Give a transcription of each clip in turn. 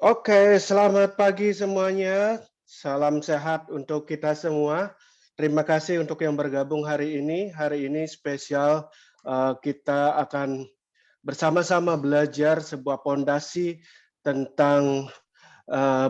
Oke, selamat pagi semuanya. Salam sehat untuk kita semua. Terima kasih untuk yang bergabung hari ini. Hari ini spesial, kita akan bersama-sama belajar sebuah pondasi tentang,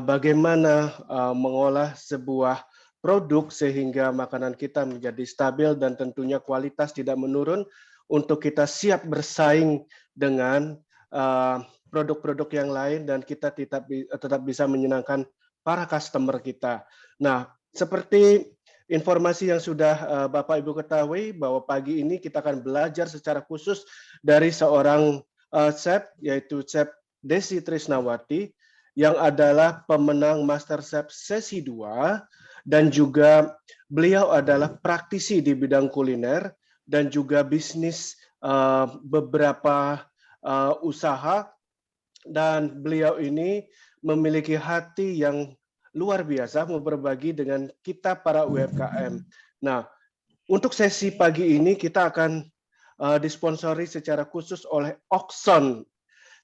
bagaimana, mengolah sebuah produk sehingga makanan kita menjadi stabil dan tentunya kualitas tidak menurun untuk kita siap bersaing dengan, eee, produk-produk yang lain dan kita tetap bisa menyenangkan para customer kita. Nah, seperti informasi yang sudah, Bapak Ibu ketahui bahwa pagi ini kita akan belajar secara khusus dari seorang, chef, yaitu Chef Desi Trisnawati, yang adalah pemenang MasterChef sesi 2 dan juga beliau adalah praktisi di bidang kuliner dan juga bisnis, beberapa, usaha, dan beliau ini memiliki hati yang luar biasa mau berbagi dengan kita para UMKM. Nah, untuk sesi pagi ini kita akan, disponsori secara khusus oleh Oxon.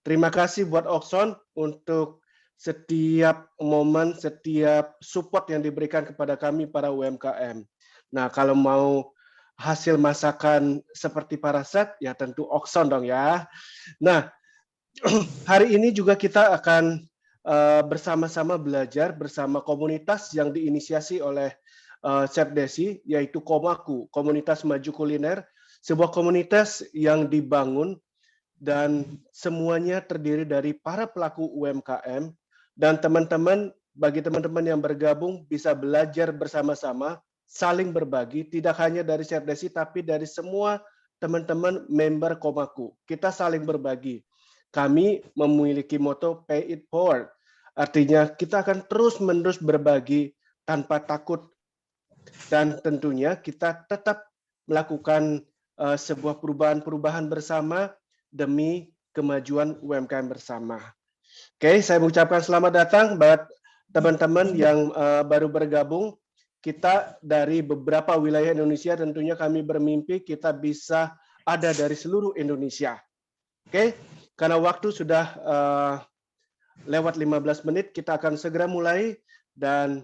Terima kasih buat Oxon untuk setiap momen, setiap support yang diberikan kepada kami para UMKM. Nah, kalau mau hasil masakan seperti Parasat, ya tentu Oxon dong ya. Nah, hari ini juga kita akan bersama-sama belajar bersama komunitas yang diinisiasi oleh Chef Desi, yaitu Komaku, Komunitas Maju Kuliner, sebuah komunitas yang dibangun dan semuanya terdiri dari para pelaku UMKM dan teman-teman, bagi teman-teman yang bergabung bisa belajar bersama-sama, saling berbagi, tidak hanya dari Chef Desi tapi dari semua teman-teman member Komaku. Kita saling berbagi. Kami memiliki moto Pay It Forward. Artinya kita akan terus-menerus berbagi tanpa takut dan tentunya kita tetap melakukan sebuah perubahan-perubahan bersama demi kemajuan UMKM bersama. Oke, saya mengucapkan selamat datang buat teman-teman yang baru bergabung. Kita dari beberapa wilayah Indonesia, tentunya kami bermimpi kita bisa ada dari seluruh Indonesia. Oke, karena waktu sudah lewat 15 menit, kita akan segera mulai dan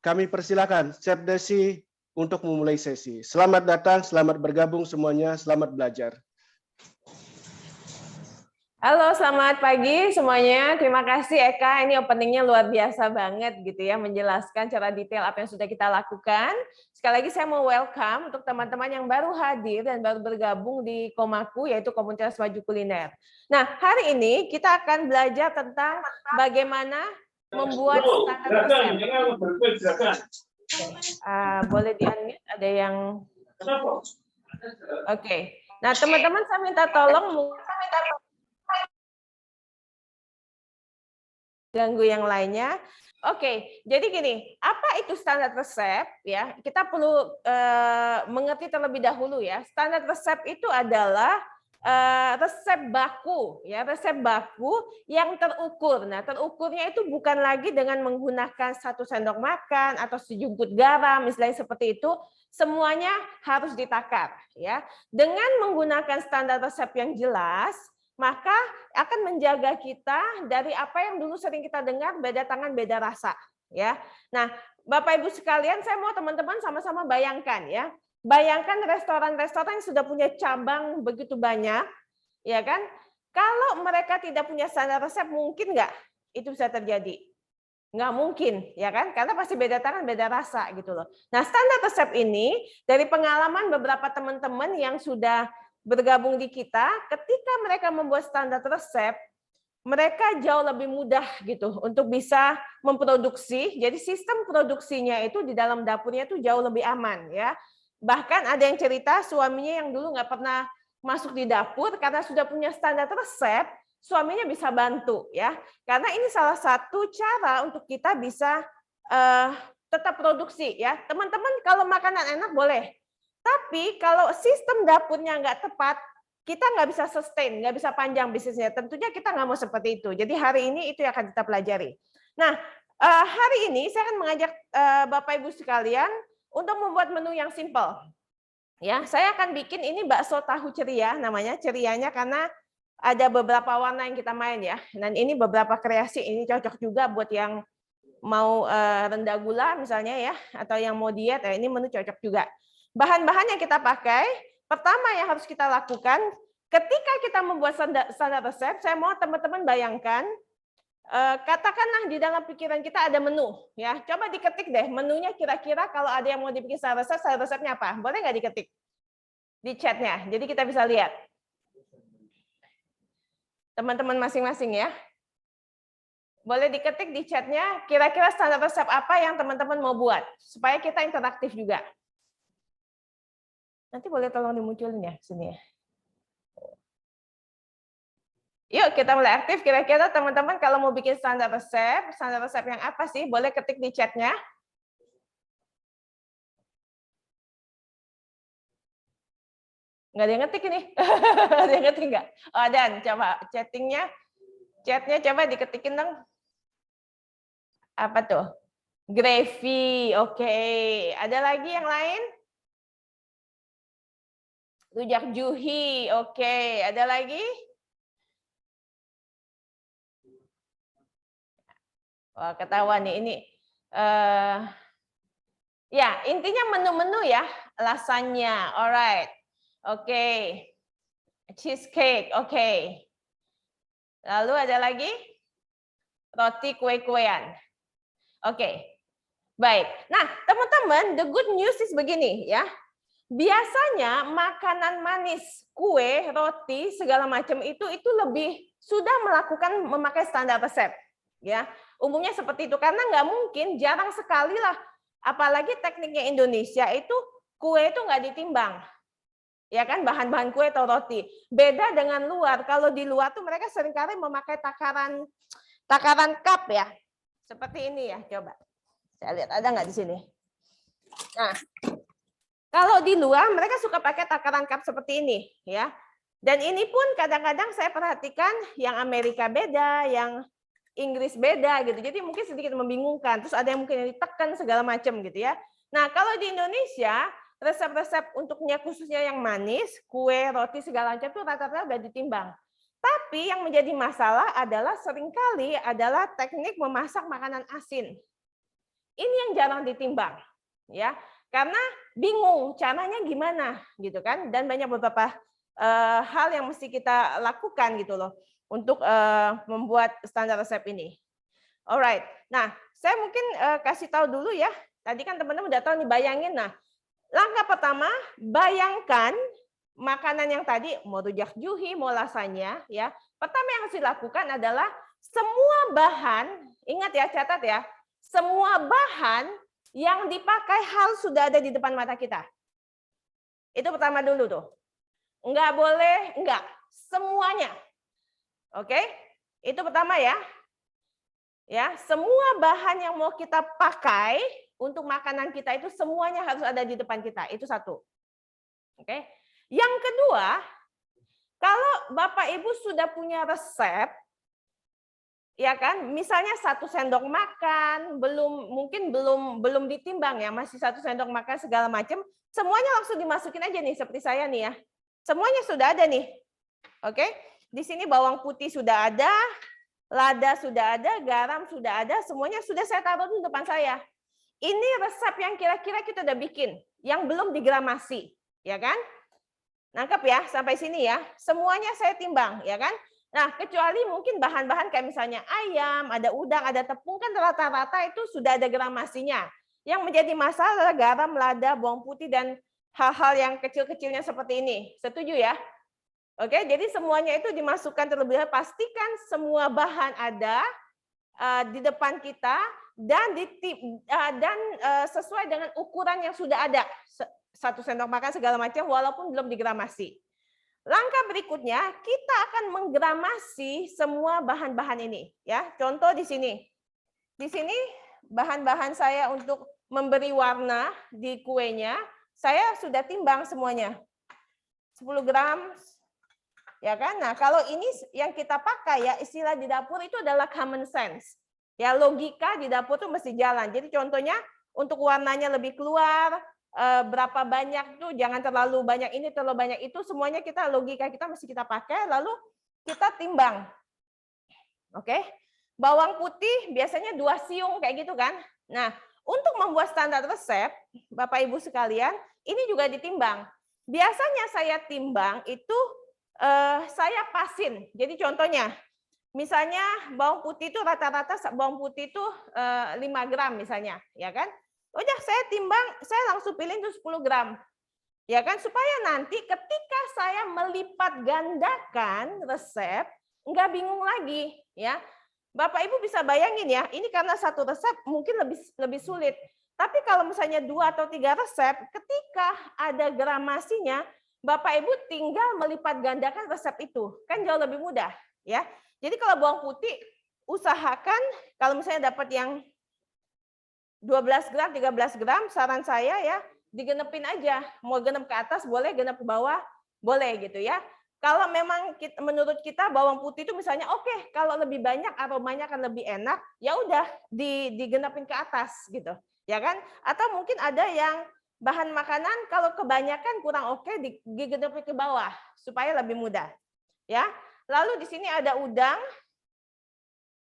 kami persilakan Chef Desi untuk memulai sesi. Selamat datang, selamat bergabung semuanya, selamat belajar. Halo, selamat pagi semuanya. Terima kasih Eka, ini openingnya luar biasa banget gitu ya, menjelaskan secara detail apa yang sudah kita lakukan. Sekali lagi saya mau welcome untuk teman-teman yang baru hadir dan baru bergabung di Komaku, yaitu Komunitas Maju Kuliner. Nah, hari ini kita akan belajar tentang bagaimana membuat standar resep. Boleh di-unmute, ada yang... Oke. Nah, teman-teman saya minta tolong ganggu yang lainnya. Oke, jadi gini, apa itu standar resep ya? Kita perlu mengerti terlebih dahulu ya. Standar resep itu adalah resep baku ya, resep baku yang terukur. Nah, terukurnya itu bukan lagi dengan menggunakan 1 sendok makan atau sejumput garam, misalnya seperti itu. Semuanya harus ditakar ya. Dengan menggunakan standar resep yang jelas, maka akan menjaga kita dari apa yang dulu sering kita dengar, beda tangan beda rasa ya. Nah, Bapak Ibu sekalian, saya mau teman-teman sama-sama bayangkan ya. Bayangkan restoran-restoran yang sudah punya cabang begitu banyak, ya kan? Kalau mereka tidak punya standar resep, mungkin nggak itu bisa terjadi? Nggak mungkin, ya kan? Karena pasti beda tangan beda rasa gitu loh. Nah, standar resep ini dari pengalaman beberapa teman-teman yang sudah bergabung di kita, ketika mereka membuat standar resep, mereka jauh lebih mudah gitu untuk bisa memproduksi. Jadi sistem produksinya itu di dalam dapurnya itu jauh lebih aman ya. Bahkan ada yang cerita suaminya yang dulu nggak pernah masuk di dapur karena sudah punya standar resep, suaminya bisa bantu ya. Karena ini salah satu cara untuk kita bisa tetap produksi ya. Teman-teman kalau makanan enak boleh, tapi kalau sistem dapurnya nggak tepat, kita nggak bisa sustain, nggak bisa panjang bisnisnya. Tentunya kita nggak mau seperti itu. Jadi hari ini itu yang akan kita pelajari. Nah, hari ini saya akan mengajak Bapak Ibu sekalian untuk membuat menu yang simple. Ya, saya akan bikin ini bakso tahu ceria namanya, cerianya karena ada beberapa warna yang kita main ya. Dan ini beberapa kreasi, ini cocok juga buat yang mau rendah gula misalnya ya, atau yang mau diet, ini menu cocok juga. Bahan-bahan yang kita pakai, pertama yang harus kita lakukan, ketika kita membuat standar resep, saya mau teman-teman bayangkan, katakanlah di dalam pikiran kita ada menu, ya. Coba diketik deh, menunya kira-kira kalau ada yang mau dibikin standar resepnya apa? Boleh nggak diketik di chatnya? Jadi kita bisa lihat. Teman-teman masing-masing ya. Boleh diketik di chatnya, kira-kira standar resep apa yang teman-teman mau buat, supaya kita interaktif juga. Nanti boleh tolong dimunculin ya, sini ya. Yuk kita mulai aktif, kira-kira teman-teman kalau mau bikin standar resep yang apa sih? Boleh ketik di chatnya. Nggak ada yang ngetik ini. Ada yang ngetik nggak? Oh, dan coba chatnya coba diketikin dong. Apa tuh? Gravy, oke. Ada lagi yang lain? Rujak juhi, oke. Ada lagi? Wah, ketahuan nih ini. Ya, intinya menu-menu ya. Lasagna, alright. Oke. Cheesecake, oke. Lalu ada lagi? Roti kue-kuean. Oke. Baik. Nah, teman-teman, the good news is begini ya. Biasanya makanan manis, kue, roti, segala macam itu lebih sudah memakai standar resep. Ya, umumnya seperti itu karena nggak mungkin, jarang sekali lah. Apalagi tekniknya Indonesia itu kue itu nggak ditimbang. Ya kan, bahan-bahan kue atau roti. Beda dengan luar. Kalau di luar tuh mereka seringkali memakai takaran cup ya. Seperti ini ya, coba. Saya lihat ada nggak di sini. Nah, kalau di luar mereka suka pakai takaran cup seperti ini ya. Dan ini pun kadang-kadang saya perhatikan yang Amerika beda, yang Inggris beda gitu. Jadi mungkin sedikit membingungkan. Terus ada yang mungkin yang ditekan segala macam gitu ya. Nah, kalau di Indonesia resep-resep untuknya khususnya yang manis, kue, roti segala macam itu rata-rata udah ditimbang. Tapi yang menjadi masalah adalah seringkali adalah teknik memasak makanan asin. Ini yang jarang ditimbang, ya, karena bingung caranya gimana, gitu kan? Dan banyak beberapa hal yang mesti kita lakukan gitu loh untuk membuat standar resep ini. Alright, nah saya mungkin kasih tahu dulu ya. Tadi kan teman-teman udah tahu nih, bayangin. Nah, langkah pertama, bayangkan makanan yang tadi, mau rujak juhi, mau lasagna, ya. Pertama yang harus dilakukan adalah semua bahan, ingat ya, catat ya, semua bahan yang dipakai harus sudah ada di depan mata kita. Itu pertama dulu tuh. Enggak boleh, enggak. Semuanya. Oke? Itu pertama ya. Ya, semua bahan yang mau kita pakai untuk makanan kita itu semuanya harus ada di depan kita. Itu satu. Oke. Yang kedua, kalau Bapak Ibu sudah punya resep, ya kan, misalnya 1 sendok makan, mungkin belum ditimbang ya, masih 1 sendok makan segala macam, semuanya langsung dimasukin aja nih seperti saya nih ya. Semuanya sudah ada nih. Oke. Di sini bawang putih sudah ada, lada sudah ada, garam sudah ada, semuanya sudah saya taruh di depan saya. Ini resep yang kira-kira kita udah bikin, yang belum digramasi, ya kan? Nangkep ya sampai sini ya. Semuanya saya timbang, ya kan? Nah, kecuali mungkin bahan-bahan kayak misalnya ayam, ada udang, ada tepung, kan rata-rata itu sudah ada gramasinya. Yang menjadi masalah adalah garam, lada, bawang putih, dan hal-hal yang kecil-kecilnya seperti ini. Setuju ya? Oke, jadi semuanya itu dimasukkan terlebih dahulu. Pastikan semua bahan ada di depan kita dan sesuai dengan ukuran yang sudah ada. 1 sendok makan segala macam walaupun belum digramasi. Langkah berikutnya kita akan menggramasi semua bahan-bahan ini. Ya, contoh di sini. Di sini bahan-bahan saya untuk memberi warna di kuenya saya sudah timbang semuanya. 10 gram. Ya kan? Nah, kalau ini yang kita pakai ya, istilah di dapur itu adalah common sense. Ya, logika di dapur itu mesti jalan. Jadi contohnya untuk warnanya lebih keluar, berapa banyak tuh, jangan terlalu banyak ini, terlalu banyak itu, semuanya kita logika kita mesti kita pakai. Lalu kita timbang. Oke. Bawang putih biasanya 2 siung kayak gitu kan. Nah, untuk membuat standar resep, Bapak Ibu sekalian, ini juga ditimbang. Biasanya saya timbang itu saya pasin. Jadi contohnya, misalnya bawang putih itu rata-rata bawang putih itu 5 gram misalnya, ya kan? Udah saya timbang, saya langsung pilih itu 10 gram. Ya kan, supaya nanti ketika saya melipat gandakan resep, nggak bingung lagi, ya. Bapak Ibu bisa bayangin ya, ini karena satu resep mungkin lebih sulit. Tapi kalau misalnya 2 atau 3 resep, ketika ada gramasinya, Bapak Ibu tinggal melipat gandakan resep itu, kan jauh lebih mudah, ya. Jadi kalau bawang putih, usahakan kalau misalnya dapat yang 12 gram, 13 gram, saran saya ya, digenepin aja. Mau genep ke atas boleh, genep ke bawah boleh gitu ya. Kalau memang menurut kita bawang putih itu misalnya oke, kalau lebih banyak aromanya akan lebih enak, ya udah digenepin ke atas gitu. Ya kan? Atau mungkin ada yang bahan makanan kalau kebanyakan kurang oke digenepin ke bawah supaya lebih mudah. Ya. Lalu di sini ada udang,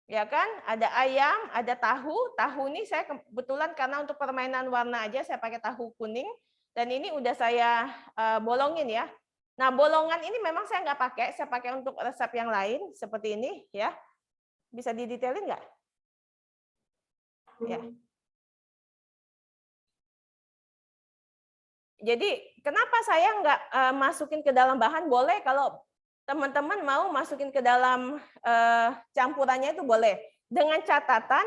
ya kan? Ada ayam, ada tahu. Tahu ini saya kebetulan karena untuk permainan warna aja saya pakai tahu kuning. Dan ini udah saya bolongin ya. Nah, bolongan ini memang saya nggak pakai. Saya pakai untuk resep yang lain seperti ini ya. Bisa didetailin nggak? Ya. Jadi kenapa saya nggak masukin ke dalam bahan? Boleh kalau teman-teman mau masukin ke dalam campurannya itu boleh. Dengan catatan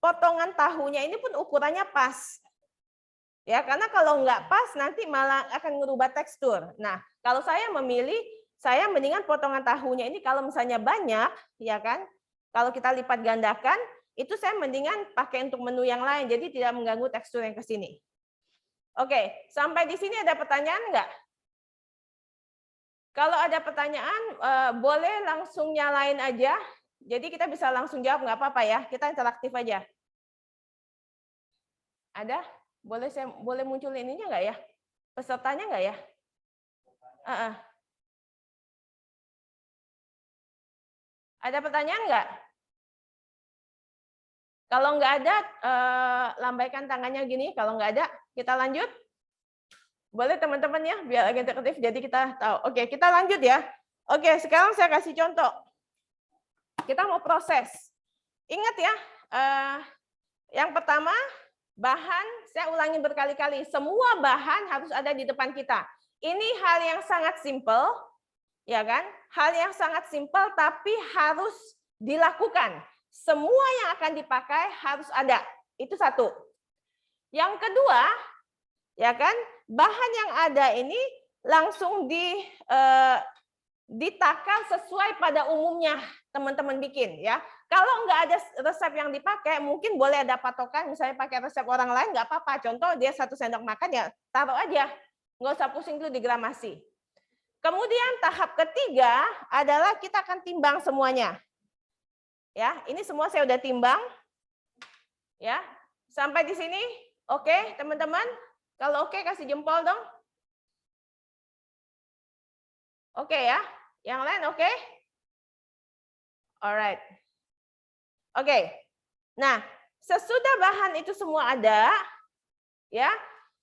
potongan tahunya ini pun ukurannya pas. Ya, karena kalau nggak pas nanti malah akan merubah tekstur. Nah, kalau saya memilih, saya mendingan potongan tahunya ini kalau misalnya banyak, ya kan? Kalau kita lipat gandakan, itu saya mendingan pakai untuk menu yang lain, jadi tidak mengganggu tekstur yang ke sini. Oke, sampai di sini ada pertanyaan nggak? Kalau ada pertanyaan, boleh langsung nyalain aja. Jadi kita bisa langsung jawab, nggak apa-apa ya. Kita interaktif aja. Ada? Boleh muncul ininya nggak ya? Pesertanya nggak ya? Ada pertanyaan nggak? Kalau nggak ada, lambaikan tangannya gini. Kalau nggak ada, kita lanjut. Boleh teman-teman ya, biar agak interaktif. Jadi kita tahu. Oke, kita lanjut ya. Oke, sekarang saya kasih contoh. Kita mau proses. Ingat ya, yang pertama, bahan, saya ulangi berkali-kali. Semua bahan harus ada di depan kita. Ini hal yang sangat simpel, ya kan? Hal yang sangat simpel, tapi harus dilakukan. Semua yang akan dipakai harus ada. Itu satu. Yang kedua, ya kan, bahan yang ada ini langsung ditakar sesuai pada umumnya teman-teman bikin ya. Kalau nggak ada resep yang dipakai, mungkin boleh ada patokan, misalnya pakai resep orang lain nggak apa-apa. Contoh dia 1 sendok makan ya taruh aja, nggak usah pusing dulu digramasi. Kemudian tahap ketiga adalah kita akan timbang semuanya. Ya, ini semua saya udah timbang. Ya, sampai di sini oke, teman-teman? Kalau oke kasih jempol dong. Oke ya, yang lain oke? Alright. Oke. Nah, sesudah bahan itu semua ada, ya,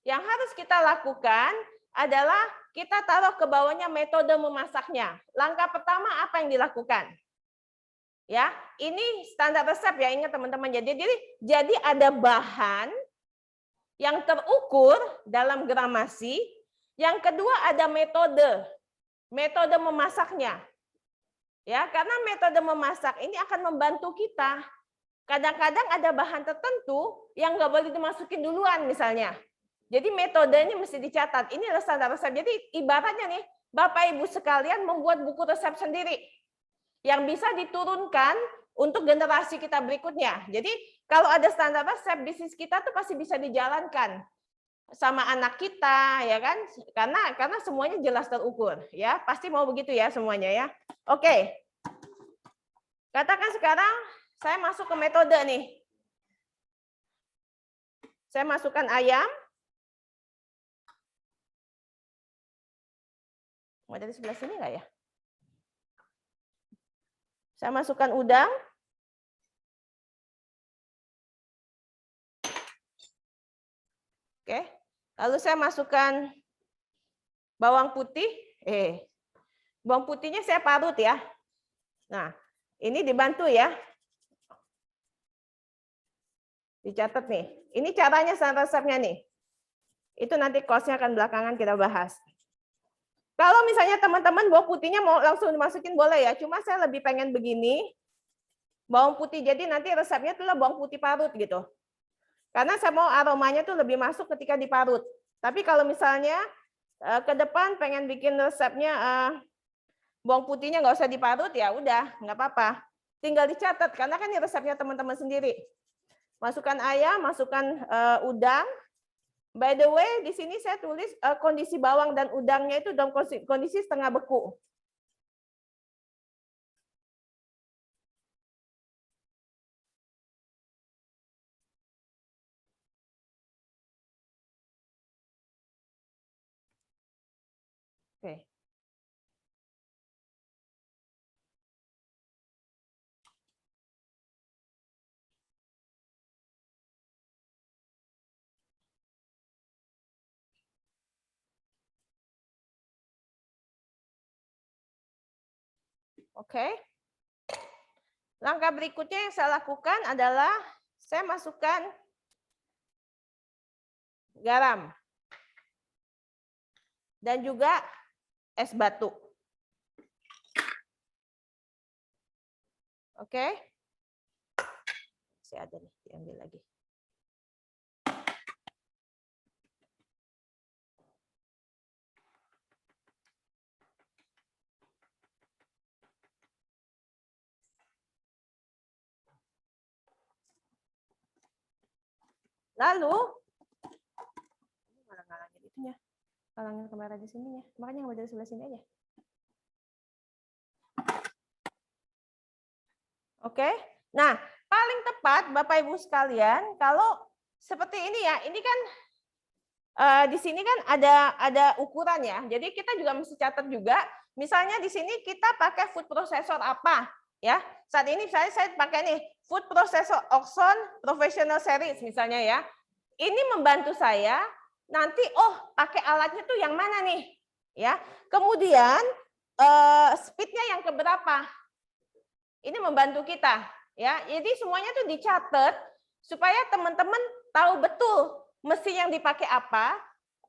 yang harus kita lakukan adalah kita taruh ke bawahnya metode memasaknya. Langkah pertama apa yang dilakukan? Ya, ini standar resep ya, ingat teman-teman. Jadi ada bahan yang terukur dalam gramasi. Yang kedua ada metode memasaknya. Ya, karena metode memasak ini akan membantu kita. Kadang-kadang ada bahan tertentu yang nggak boleh dimasukin duluan misalnya. Jadi metodenya mesti dicatat. Ini adalah standar resep. Jadi ibaratnya nih, Bapak Ibu sekalian membuat buku resep sendiri yang bisa diturunkan untuk generasi kita berikutnya. Jadi kalau ada standar resep, bisnis kita tuh pasti bisa dijalankan sama anak kita, ya kan? Karena semuanya jelas terukur, ya. Pasti mau begitu ya semuanya ya. Oke. Katakan sekarang saya masuk ke metode nih. Saya masukkan ayam. Mau dari sebelah sini nggak ya? Saya masukkan udang. Oke. Lalu saya masukkan bawang putih. Bawang putihnya saya parut ya. Nah, ini dibantu ya. Dicatat nih. Ini caranya standar resepnya nih. Itu nanti cost-nya akan belakangan kita bahas. Kalau misalnya teman-teman bawang putihnya mau langsung dimasukin boleh ya. Cuma saya lebih pengen begini. Bawang putih. Jadi nanti resepnya itulah bawang putih parut gitu. Karena saya mau aromanya tuh lebih masuk ketika diparut. Tapi kalau misalnya ke depan pengen bikin resepnya bawang putihnya nggak usah diparut, ya udah, nggak apa-apa. Tinggal dicatat, karena kan ini resepnya teman-teman sendiri. Masukkan ayam, masukkan udang. By the way, di sini saya tulis kondisi bawang dan udangnya itu dalam kondisi setengah beku. Oke. Oke. Langkah berikutnya yang saya lakukan adalah saya masukkan garam dan juga es batu. Oke. Masih ada nih, diambil lagi. Lalu malah ngalangin itunya, ngalangin kamera di sininya, makanya nggak dari sebelah sini aja. Oke, nah paling tepat Bapak Ibu sekalian kalau seperti ini ya, ini kan di sini kan ada ukuran ya, jadi kita juga mesti catat juga. Misalnya di sini kita pakai food processor apa ya? Saat ini saya pakai nih food processor Oxon Professional Series misalnya ya. Ini membantu saya nanti pakai alatnya tuh yang mana nih ya. Kemudian speednya yang keberapa. Ini membantu kita ya. Jadi semuanya tuh dicatat supaya teman-teman tahu betul mesin yang dipakai apa.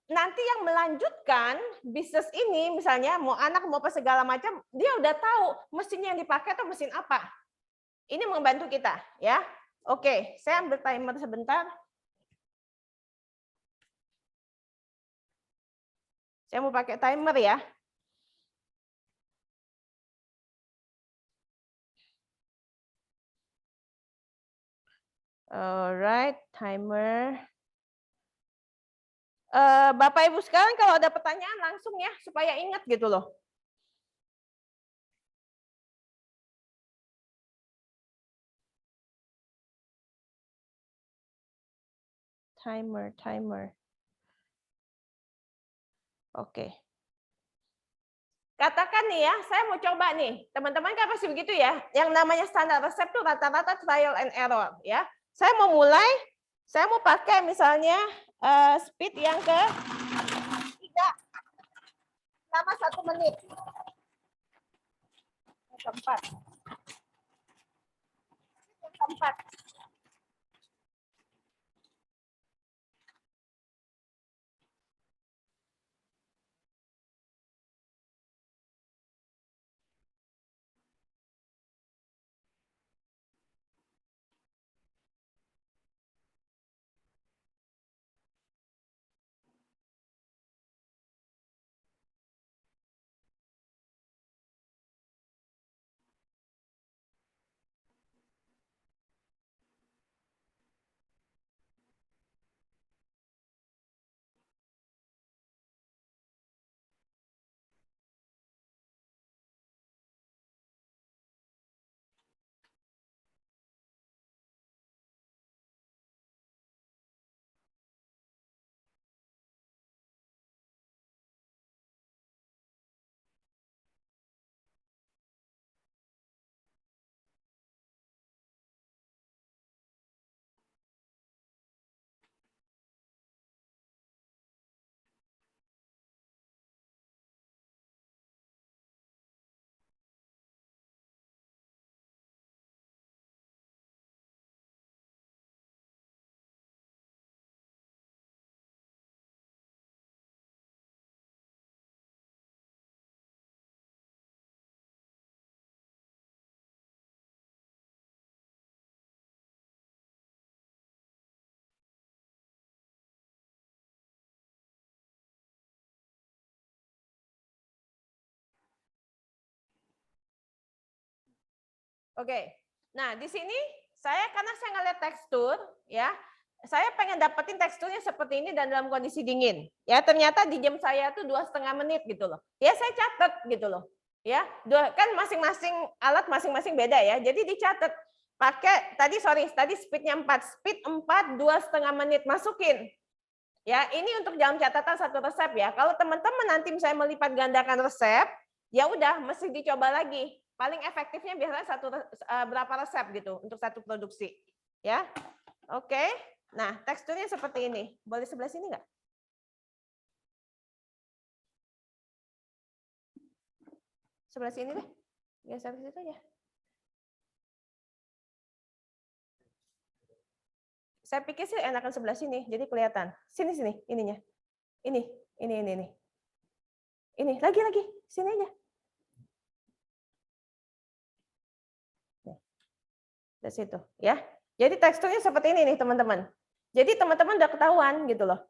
Nanti yang melanjutkan bisnis ini misalnya mau anak mau apa segala macam, dia udah tahu mesin yang dipakai atau mesin apa. Ini membantu kita ya. Oke, saya ambil timer sebentar. Saya mau pakai timer ya. Alright, timer. Bapak Ibu sekalian kalau ada pertanyaan langsung ya supaya ingat gitu loh. Timer. Oke. Katakan nih ya, saya mau coba nih. Teman-teman kan pasti begitu ya. Yang namanya standar resep tuh rata-rata trial and error ya. Saya mau mulai, saya mau pakai misalnya speed yang ke-3 selama 1 menit. Yang keempat. Yang keempat. Oke. Nah, di sini karena saya ngeliat tekstur, ya, saya pengen dapetin teksturnya seperti ini dan dalam kondisi dingin. Ya, ternyata di jam saya tuh 2,5 menit gitu loh. Ya, saya catat gitu loh. Ya, kan masing-masing alat masing-masing beda ya. Jadi dicatat pakai tadi speednya 4, speed 4 2,5 menit masukin. Ya, ini untuk dalam catatan satu resep ya. Kalau teman-teman nanti misalnya melipat gandakan resep, ya udah mesti dicoba lagi. Paling efektifnya biasanya berapa resep gitu untuk satu produksi. Ya. Oke. Nah, teksturnya seperti ini. Boleh sebelah sini nggak? Sebelah sini deh. Geser ke situ ya. Saya pikir sih enakan sebelah sini, jadi kelihatan. Sini ininya. Ini. Ini lagi sini aja. Dari situ, ya. Jadi teksturnya seperti ini nih, teman-teman. Jadi teman-teman udah ketahuan gitu loh.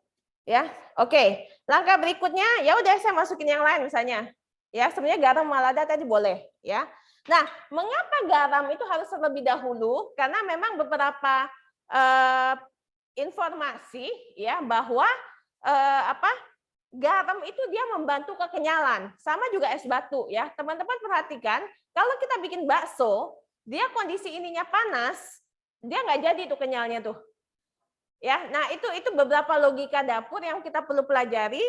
Ya. Oke. Langkah berikutnya ya udah saya masukin yang lain misalnya. Ya, sebenarnya garam malada tadi boleh, ya. Nah, mengapa garam itu harus terlebih dahulu? Karena memang beberapa informasi ya bahwa garam itu dia membantu kekenyalan, sama juga es batu ya. Teman-teman perhatikan, kalau kita bikin bakso, dia kondisi ininya panas, dia nggak jadi tuh kenyalnya tuh. Ya, nah itu beberapa logika dapur yang kita perlu pelajari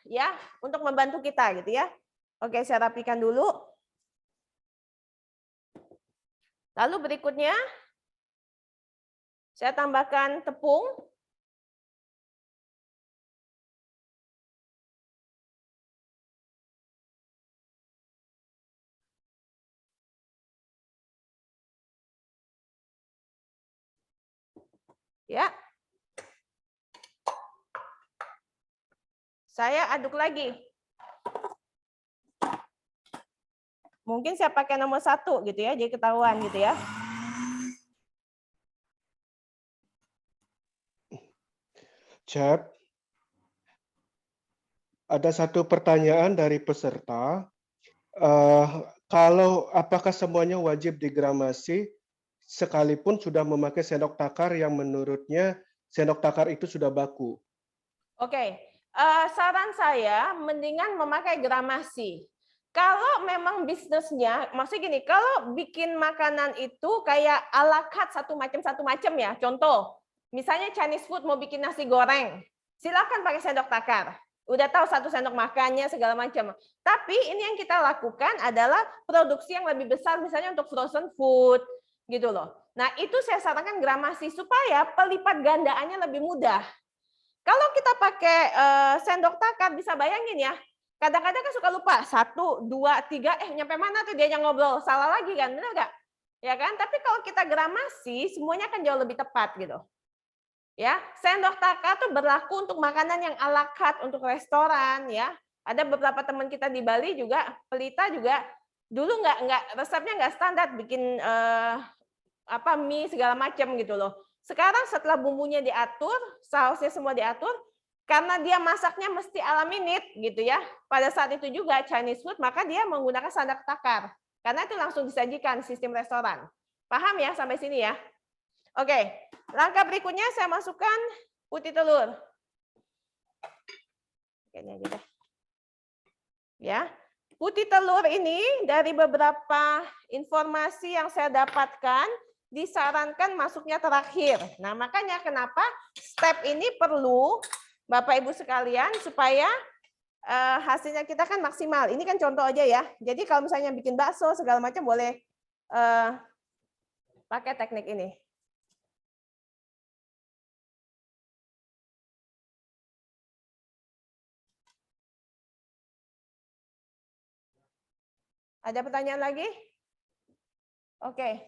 ya untuk membantu kita gitu ya. Oke, saya rapikan dulu. Lalu berikutnya saya tambahkan tepung. Ya. Saya aduk lagi. Mungkin saya pakai nomor 1 gitu ya, jadi ketahuan gitu ya. Chef, ada satu pertanyaan dari peserta. Apakah semuanya wajib digramasi sekalipun sudah memakai sendok takar yang menurutnya sendok takar itu sudah baku? Oke, saran saya mendingan memakai gramasi. Kalau memang bisnisnya, maksudnya gini, kalau bikin makanan itu kayak ala carte satu macam ya. Contoh, misalnya Chinese food mau bikin nasi goreng, silakan pakai sendok takar. Udah tahu 1 sendok makannya segala macam. Tapi ini yang kita lakukan adalah produksi yang lebih besar, misalnya untuk frozen food, gitu loh. Nah itu saya sarankan gramasi supaya pelipat gandaannya lebih mudah. Kalau kita pakai sendok takar, bisa bayangin ya, kadang-kadang kan suka lupa 1, 2, 3, nyampe mana tuh dia yang ngobrol, salah lagi kan, benar nggak? Ya kan? Tapi kalau kita gramasi, semuanya akan jauh lebih tepat gitu. Ya, sendok takar tuh berlaku untuk makanan yang ala carte untuk restoran ya. Ada beberapa teman kita di Bali juga, pelita juga dulu nggak resepnya nggak standar bikin mie segala macam gitu loh. Sekarang setelah bumbunya diatur, sausnya semua diatur, karena dia masaknya mesti ala minute gitu ya. Pada saat itu juga Chinese food, maka dia menggunakan sendok takar. Karena itu langsung disajikan sistem restoran. Paham ya sampai sini ya? Oke, langkah berikutnya saya masukkan putih telur. Kayaknya aja deh. Ya, putih telur ini dari beberapa informasi yang saya dapatkan, disarankan masuknya terakhir. Nah, makanya kenapa step ini perlu Bapak Ibu sekalian supaya hasilnya kita kan maksimal. Ini kan contoh aja ya. Jadi kalau misalnya bikin bakso segala macam boleh pakai teknik ini. Ada pertanyaan lagi? Oke.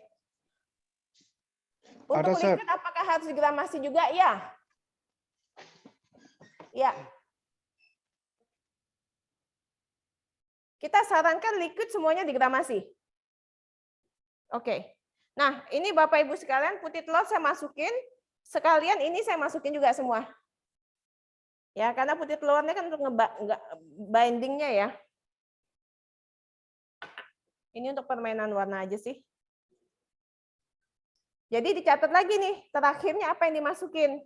Untuk liquid apakah harus digramasi juga? Ya. Ya. Kita sarankan liquid semuanya digramasi. Oke. Nah, ini Bapak Ibu sekalian, putih telur saya masukin. Sekalian ini saya masukin juga semua. Ya, karena putih telurnya kan untuk bindingnya ya. Ini untuk permainan warna aja sih. Jadi dicatat lagi nih, terakhirnya apa yang dimasukin.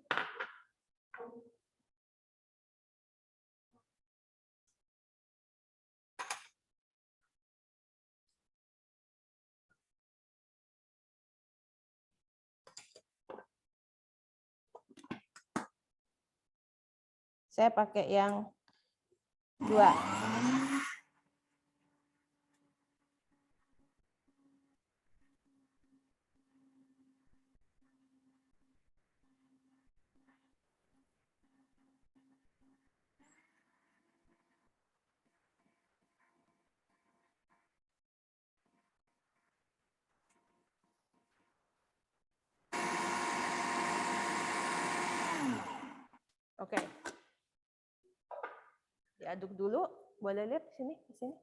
Saya pakai yang 2. Oke. Diaduk dulu, boleh lihat di sini.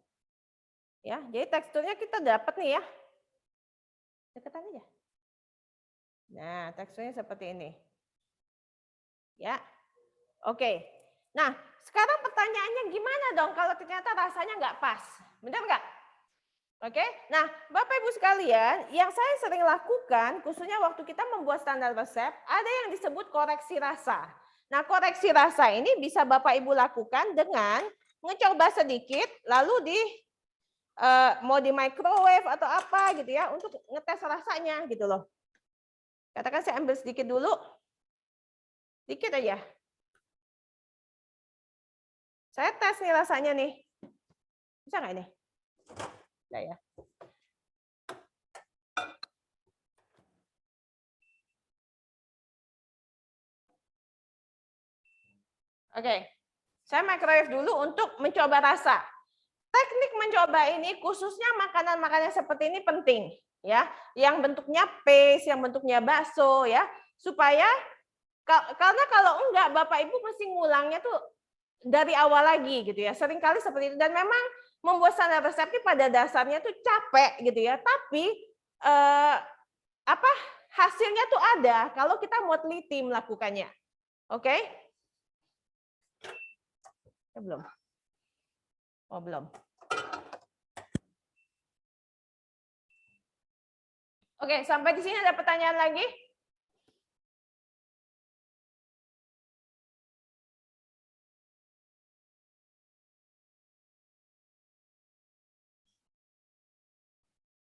Ya, jadi teksturnya kita dapat nih ya. Deketan aja. Nah, teksturnya seperti ini. Ya. Oke. Nah, sekarang pertanyaannya gimana dong kalau ternyata rasanya nggak pas? Benar nggak? Oke. Nah, Bapak Ibu sekalian, yang saya sering lakukan, khususnya waktu kita membuat standar resep, ada yang disebut koreksi rasa. Nah, koreksi rasa ini bisa Bapak Ibu lakukan dengan mencoba sedikit, lalu mau di microwave atau apa gitu ya, untuk ngetes rasanya gitu loh. Katakan saya ambil sedikit dulu, sedikit aja. Saya tes nih rasanya nih. Bisa nggak ini? Bisa ya. Oke, saya microwave dulu untuk mencoba rasa. Teknik mencoba ini khususnya makanan-makanan seperti ini penting ya, yang bentuknya paste, yang bentuknya bakso ya, supaya karena kalau enggak Bapak Ibu mesti ngulangnya tuh dari awal lagi gitu ya. Seringkali seperti itu, dan memang membuat standar resep pada dasarnya tuh capek gitu ya, tapi hasilnya tuh ada kalau kita mau teliti melakukannya. Oke? Ya, belum. Oh, belum. Oke, sampai di sini ada pertanyaan lagi?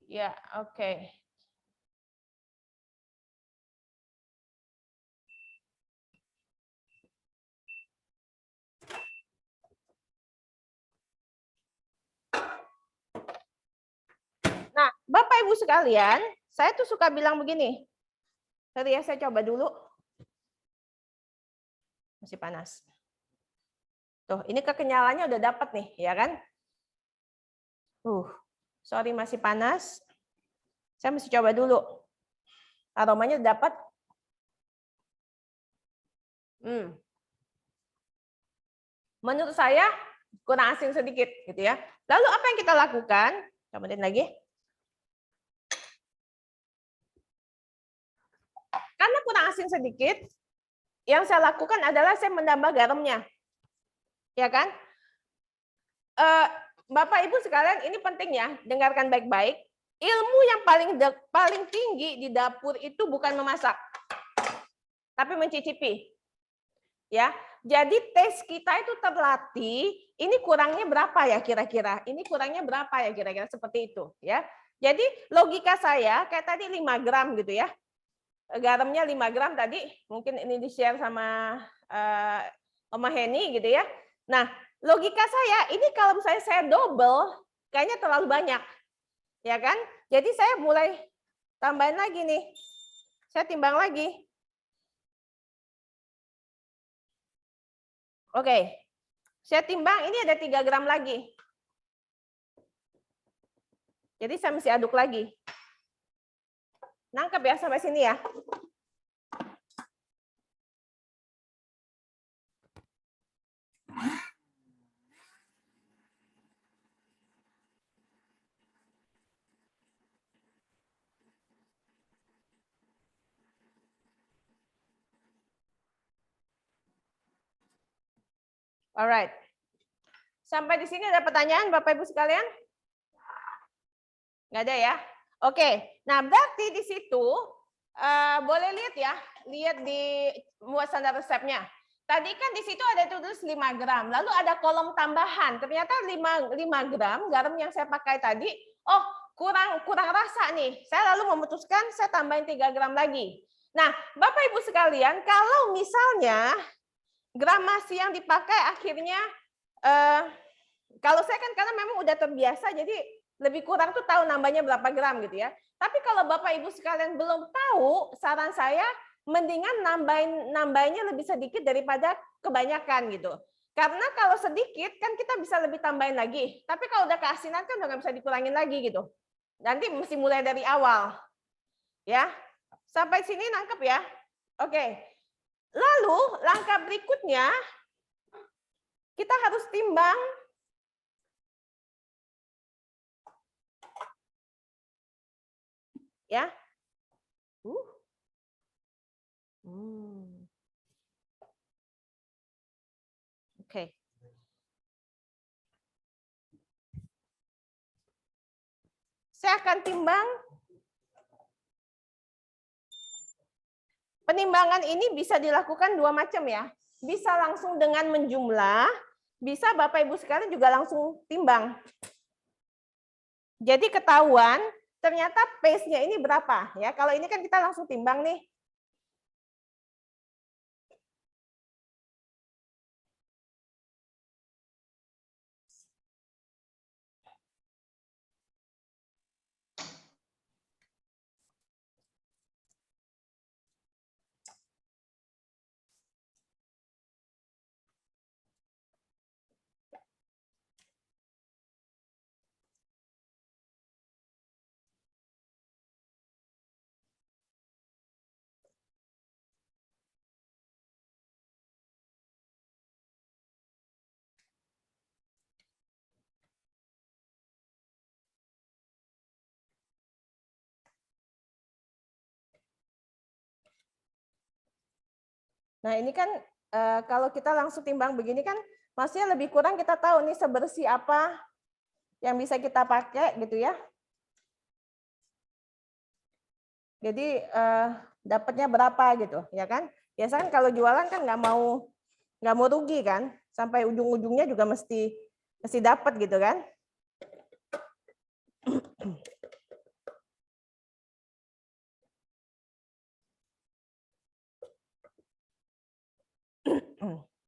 Ya, oke. Nah, Bapak Ibu sekalian, saya tuh suka bilang begini. Tadi ya, saya coba dulu. Masih panas. Tuh, ini kekenyalannya udah dapat nih, ya kan? Sorry masih panas. Saya mesti coba dulu. Aromanya dapat. Menurut saya kurang asin sedikit gitu ya. Lalu apa yang kita lakukan? Cobain lagi. Karena kurang asin sedikit, yang saya lakukan adalah saya menambah garamnya. Ya kan? Bapak Ibu sekalian, ini penting ya, dengarkan baik-baik. Ilmu yang paling tinggi di dapur itu bukan memasak, tapi mencicipi. Ya, jadi tes kita itu terlatih. Ini kurangnya berapa ya kira-kira? Ini kurangnya berapa ya kira-kira, seperti itu ya. Jadi logika saya kayak tadi 5 gram gitu ya. Garamnya 5 gram tadi, mungkin ini di-share sama Oma Heni gitu ya. Nah, logika saya ini kalau misalnya saya double, kayaknya terlalu banyak. Ya kan? Jadi saya mulai tambahin lagi nih. Saya timbang lagi. Oke. Saya timbang ini ada 3 gram lagi. Jadi saya mesti aduk lagi. Nangkep ya sampai sini ya. Alright. Sampai di sini ada pertanyaan Bapak Ibu sekalian? Nggak ada ya? Oke. Nah, berarti di situ boleh lihat ya, lihat di buat standar resepnya. Tadi kan di situ ada tulis 5 gram, lalu ada kolom tambahan. Ternyata 5 gram garam yang saya pakai tadi, oh kurang rasa nih. Saya lalu memutuskan saya tambahin 3 gram lagi. Nah, Bapak Ibu sekalian, kalau misalnya gramasi yang dipakai akhirnya, kalau saya kan karena memang udah terbiasa, jadi lebih kurang tuh tahu nambahnya berapa gram gitu ya. Tapi kalau Bapak Ibu sekalian belum tahu, saran saya mendingan nambahinnya lebih sedikit daripada kebanyakan gitu. Karena kalau sedikit kan kita bisa lebih tambahin lagi. Tapi kalau udah keasinan kan udah nggak bisa dikurangin lagi gitu. Nanti mesti mulai dari awal. Ya. Sampai sini nangkep ya? Oke. Lalu langkah berikutnya kita harus timbang ya. Oke. Saya akan timbang. Penimbangan ini bisa dilakukan 2 macam ya. Bisa langsung dengan menjumlah, bisa Bapak Ibu sekalian juga langsung timbang. Jadi ketahuan ternyata pace-nya ini berapa ya. Kalau ini kan kita langsung timbang nih. Nah, ini kan kalau kita langsung timbang begini kan maksudnya lebih kurang kita tahu nih sebersih apa yang bisa kita pakai gitu ya. Jadi dapatnya berapa gitu, ya kan? Biasanya kan kalau jualan kan nggak mau rugi kan, sampai ujung-ujungnya juga mesti dapat gitu kan?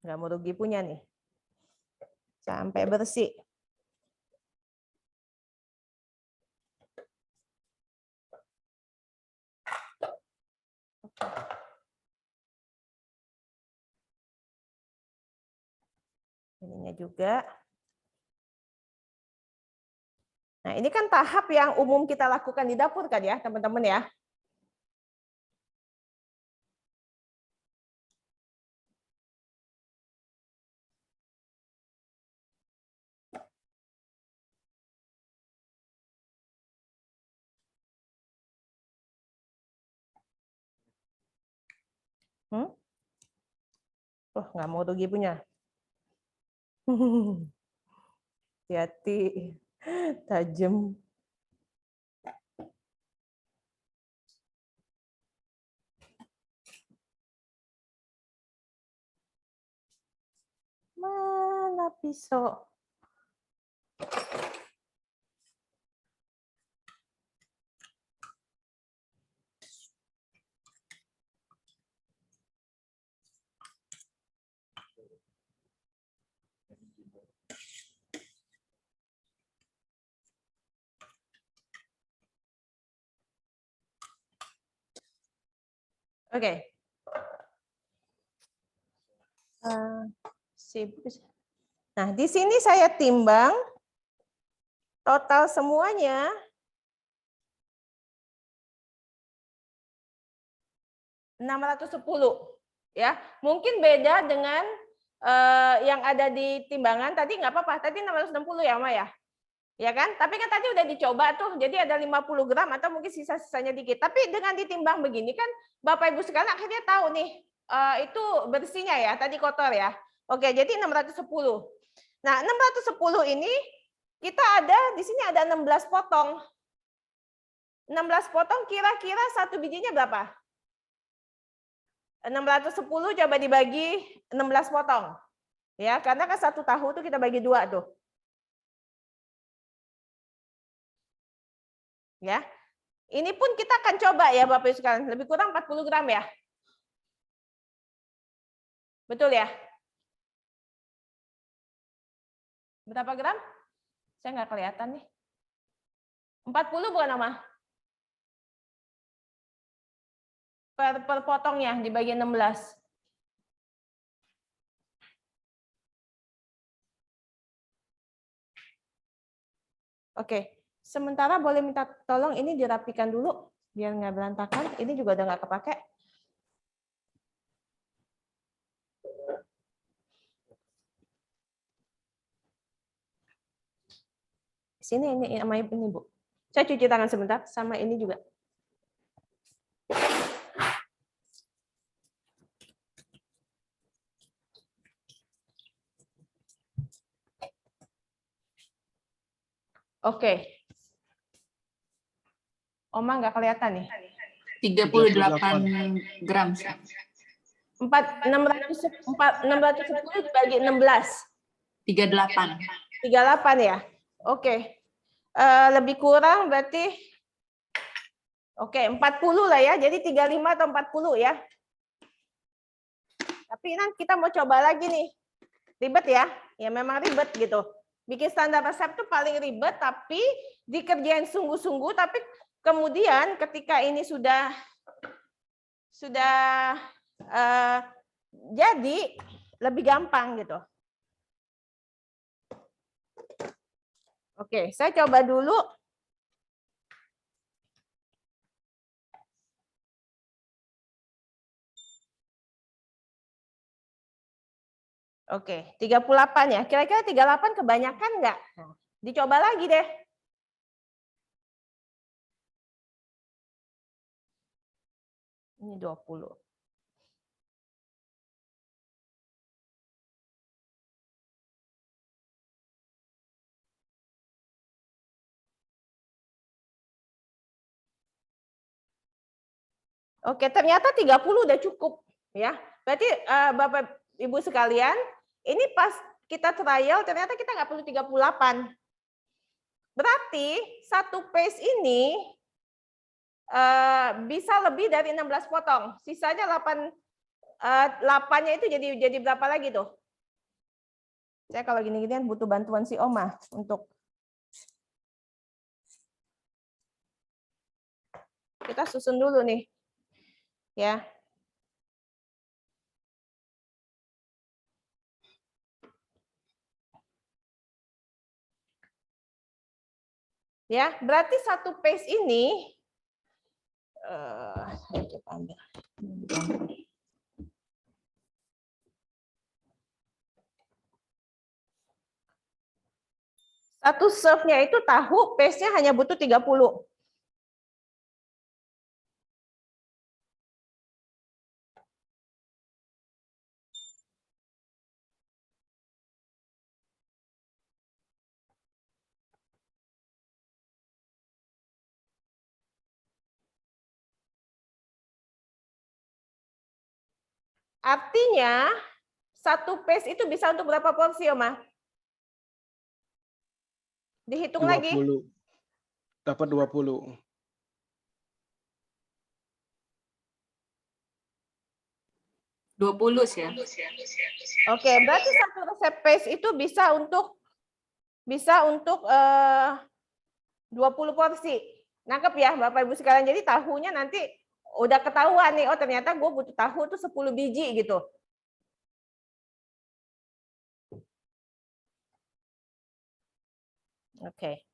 Nggak mau rugi punya nih, sampai bersih. Ininya juga. Nah, ini kan tahap yang umum kita lakukan di dapur kan ya, teman-teman ya. Oh, nggak mau rugi punya. Hati-hati, tajam. Mana pisau? Oke. Nah, di sini saya timbang total semuanya 610 ya. Mungkin beda dengan yang ada di timbangan tadi nggak apa-apa. Tadi 660 ya, Ma ya. Ya kan? Tapi kan tadi udah dicoba tuh. Jadi ada 50 gram atau mungkin sisa-sisanya dikit. Tapi dengan ditimbang begini kan Bapak Ibu sekalian akhirnya tahu nih itu bersihnya ya, tadi kotor ya. Oke, jadi 610. Nah, 610 ini kita ada di sini ada 16 potong. 16 16 potong kira-kira satu bijinya berapa? 610 coba dibagi 16 potong. Ya, karena kan satu tahu itu kita bagi 2 tuh. Ya. Ini pun kita akan coba ya Bapak Ibu sekalian, lebih kurang 40 gram ya. Betul ya? Berapa gram? Saya nggak kelihatan nih. 40 bukan Oma? Per potongnya dibagi 16. Oke, sementara boleh minta tolong ini dirapikan dulu biar nggak berantakan. Ini juga udah nggak kepake. Sini ini sama ini Bu. Saya cuci tangan sebentar sama ini juga. Oke. Oma nggak kelihatan nih. 38 gram. 610 dibagi 16. 38. 38 ya. Oke. Lebih kurang berarti oke, 40 lah ya. Jadi 35 atau 40 ya. Tapi nanti kita mau coba lagi nih. Ribet ya. Ya memang ribet gitu. Bikin standar resep itu paling ribet, tapi dikerjain sungguh-sungguh, tapi kemudian ketika ini sudah jadi lebih gampang gitu. Oke, saya coba dulu. Oke, 38 ya. Kira-kira 38 kebanyakan nggak? Nah, dicoba lagi deh. Ini 20. Oke, ternyata 30 udah cukup ya. Berarti Bapak Ibu sekalian, ini pas kita trial ternyata kita nggak perlu 38. Berarti satu paste ini bisa lebih dari 16 potong. Sisanya 8-nya itu jadi berapa lagi tuh? Saya kalau gini-ginian butuh bantuan si Oma untuk kita susun dulu nih. Ya. Ya, berarti satu paste ini saya coba ambil. Satu serve-nya itu tahu, paste-nya hanya butuh 30. Artinya, satu paste itu bisa untuk berapa porsi, Oma? Dihitung 20. lagi. Dapat 20. Ya. Oke, berarti satu resep paste itu bisa untuk 20 porsi. Nangkep ya Bapak Ibu sekalian. Jadi tahunya nanti udah ketahuan nih, oh ternyata gue butuh tahu tuh 10 biji gitu. Oke.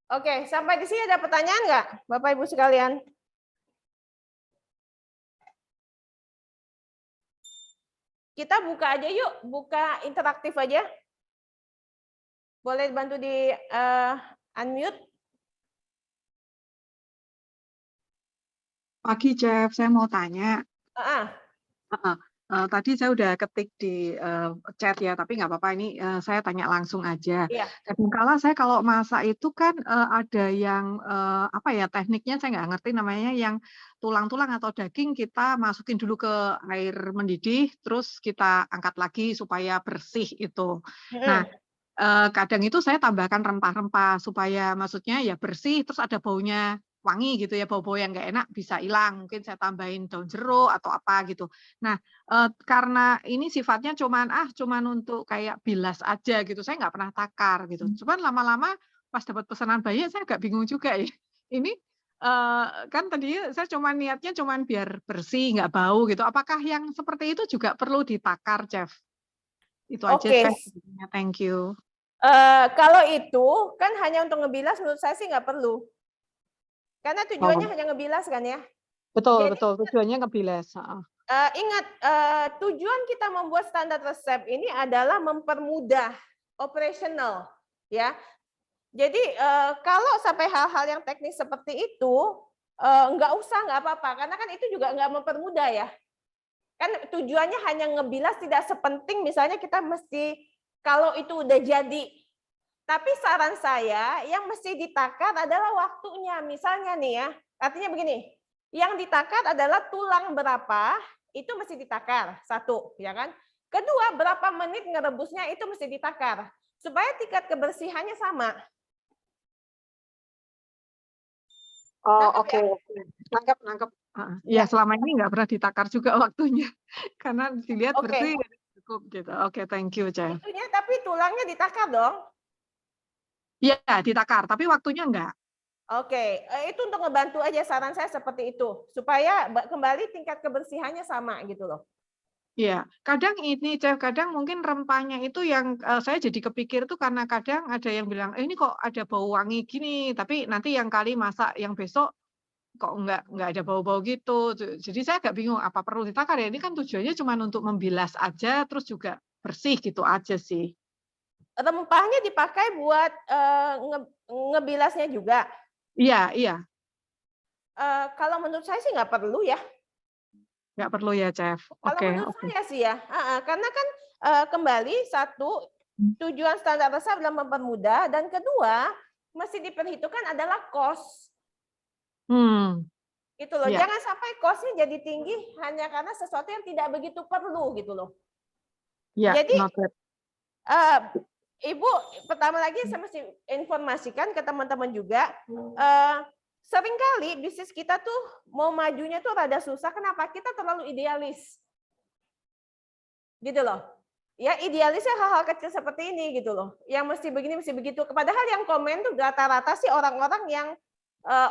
Oke, sampai di sini ada pertanyaan nggak Bapak Ibu sekalian? Kita buka aja yuk, buka interaktif aja. Boleh bantu di unmute? Pagi, Chef. Saya mau tanya. Tadi saya udah ketik di chat ya, tapi nggak apa-apa ini saya tanya langsung aja. Iya. Kadangkala saya kalau masak itu kan ada yang apa ya tekniknya saya nggak ngerti namanya yang tulang-tulang atau daging kita masukin dulu ke air mendidih, terus kita angkat lagi supaya bersih itu. Nah, kadang itu saya tambahkan rempah-rempah supaya maksudnya ya bersih, terus ada baunya wangi gitu ya, bau-bau yang nggak enak bisa hilang. Mungkin saya tambahin daun jeruk atau apa gitu. Nah, karena ini sifatnya cuman untuk kayak bilas aja gitu, saya nggak pernah takar gitu. Cuman lama-lama pas dapat pesanan banyak saya agak bingung juga ya. Ini, kan tadi saya niatnya cuman biar bersih, nggak bau gitu. Apakah yang seperti itu juga perlu ditakar, Chef? Itu aja, Oke. Chef. Thank you. Kalau itu kan hanya untuk ngebilas, menurut saya sih nggak perlu. Karena tujuannya hanya ngebilas kan ya. Betul, Jadi betul. Tujuannya ngebilas. Heeh. Ingat, tujuan kita membuat standar resep ini adalah mempermudah operasional, ya. Jadi kalau sampai hal-hal yang teknis seperti itu, nggak usah, nggak apa-apa, karena kan itu juga nggak mempermudah ya. Kan tujuannya hanya ngebilas, tidak sepenting misalnya kita mesti kalau itu udah jadi. Tapi saran saya yang mesti ditakar adalah waktunya. Misalnya nih ya, artinya begini, yang ditakar adalah tulang berapa, itu mesti ditakar, satu, ya kan? Kedua, berapa menit ngerebusnya itu mesti ditakar, supaya tingkat kebersihannya sama. Oh, Nangkep ya? oke. Nangkep. Ya, selama ini nggak pernah ditakar juga waktunya. Karena dilihat Oke. bersih cukup gitu. Oke, thank you, Chef. Itunya tapi tulangnya ditakar dong. Iya, ditakar, tapi waktunya enggak. Oke, itu untuk ngebantu aja, saran saya seperti itu, supaya kembali tingkat kebersihannya sama gitu loh. Iya, kadang ini, Chef, kadang mungkin rempahnya itu yang saya jadi kepikir tuh karena kadang ada yang bilang, ini kok ada bau wangi gini, tapi nanti yang kali masak yang besok kok nggak ada bau-bau gitu. Jadi saya agak bingung apa perlu ditakar ya? Ini kan tujuannya cuma untuk membilas aja, terus juga bersih gitu aja sih. Rempahnya dipakai buat ngebilasnya juga. Iya. Kalau menurut saya sih nggak perlu ya. Nggak perlu ya, Chef. Kalau Oke. menurut saya sih ya, karena kan kembali satu, tujuan standar resep adalah mempermudah, dan kedua mesti diperhitungkan adalah cost. Gitu loh. Ya. Jangan sampai cost-nya jadi tinggi hanya karena sesuatu yang tidak begitu perlu gitu loh. Ya, Jadi noted. Ibu, pertama lagi saya mesti informasikan ke teman-teman juga, seringkali bisnis kita tuh mau majunya tuh rada susah. Kenapa? Kita terlalu idealis. Gitu loh. Ya, idealisnya hal-hal kecil seperti ini gitu loh. Yang mesti begini, mesti begitu. Padahal yang komen tuh rata-rata sih orang-orang yang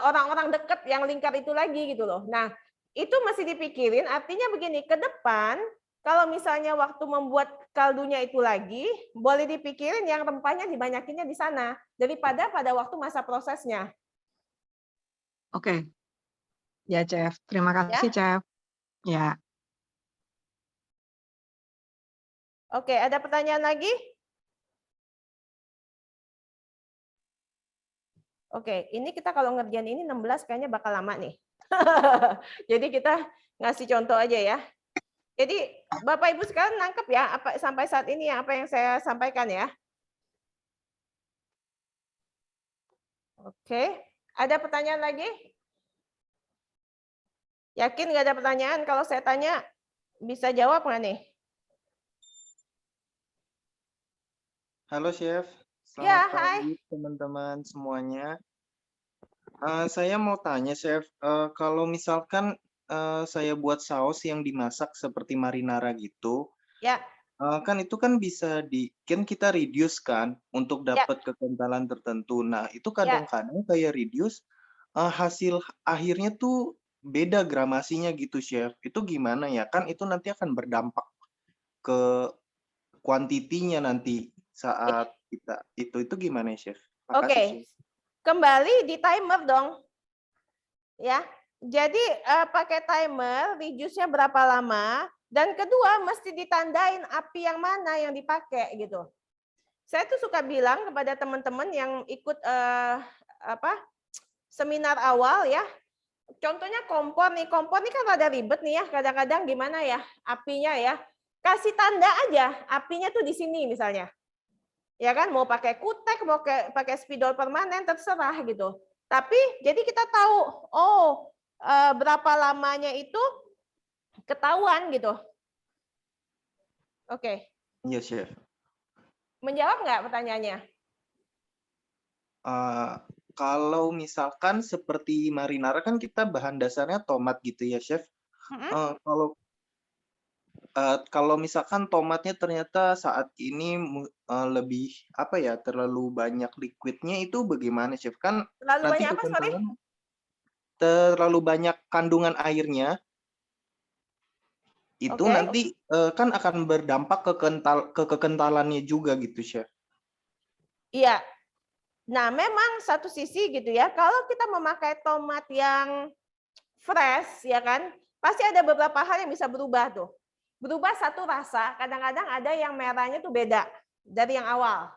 orang-orang dekat yang lingkar itu lagi gitu loh. Nah, itu mesti dipikirin, artinya begini, ke depan kalau misalnya waktu membuat kaldunya itu lagi, boleh dipikirin yang rempahnya dibanyakinnya di sana daripada pada waktu masa prosesnya. Oke. Ya, Chef. Terima kasih, Chef. Ya. Oke, ada pertanyaan lagi? Oke, ini kita kalau ngerjain ini 16 kayaknya bakal lama nih. Jadi kita ngasih contoh aja ya. Jadi Bapak Ibu sekarang nangkep ya apa sampai saat ini ya apa yang saya sampaikan ya. Oke, ada pertanyaan lagi? Yakin nggak ada pertanyaan? Kalau saya tanya bisa jawab nggak nih? Halo Chef, Ya, selamat pagi teman-teman semuanya. Saya mau tanya Chef, kalau misalkan saya buat saus yang dimasak seperti marinara gitu, ya. Kan itu kan bisa kan kita reduce kan untuk Ya. dapat kekentalan tertentu. Nah itu Ya. kadang-kadang kayak reduce hasil akhirnya tuh beda gramasinya gitu Chef. Itu gimana ya? Kan itu nanti akan berdampak ke kuantitinya nanti saat kita itu gimana ya Chef? Makasih, Oke, Chef. kembali di timer dong. Ya, jadi pakai timer, reduce-nya berapa lama, dan kedua mesti ditandain api yang mana yang dipakai gitu. Saya tuh suka bilang kepada teman-teman yang ikut seminar awal ya, contohnya kompor nih kan rada ribet nih ya, kadang-kadang gimana ya apinya ya. Kasih tanda aja apinya tuh di sini misalnya. Ya kan, mau pakai kutek, mau pakai spidol permanen, terserah gitu. Tapi jadi kita tahu, oh berapa lamanya itu ketahuan gitu. Oke, Iya, Chef. menjawab nggak pertanyaannya? Kalau misalkan seperti marinara kan kita bahan dasarnya tomat gitu ya, Chef. Kalau kalau misalkan tomatnya ternyata saat ini lebih apa ya, terlalu banyak liquidnya itu bagaimana, Chef? Kan Terlalu nanti banyak apa, sorry? terlalu banyak kandungan airnya, itu Oke. nanti kan akan berdampak ke kekentalannya juga gitu, Chef. Iya. Nah, memang satu sisi gitu ya, kalau kita memakai tomat yang fresh ya kan, pasti ada beberapa hal yang bisa berubah tuh. Berubah satu rasa, kadang-kadang ada yang merahnya tuh beda dari yang awal.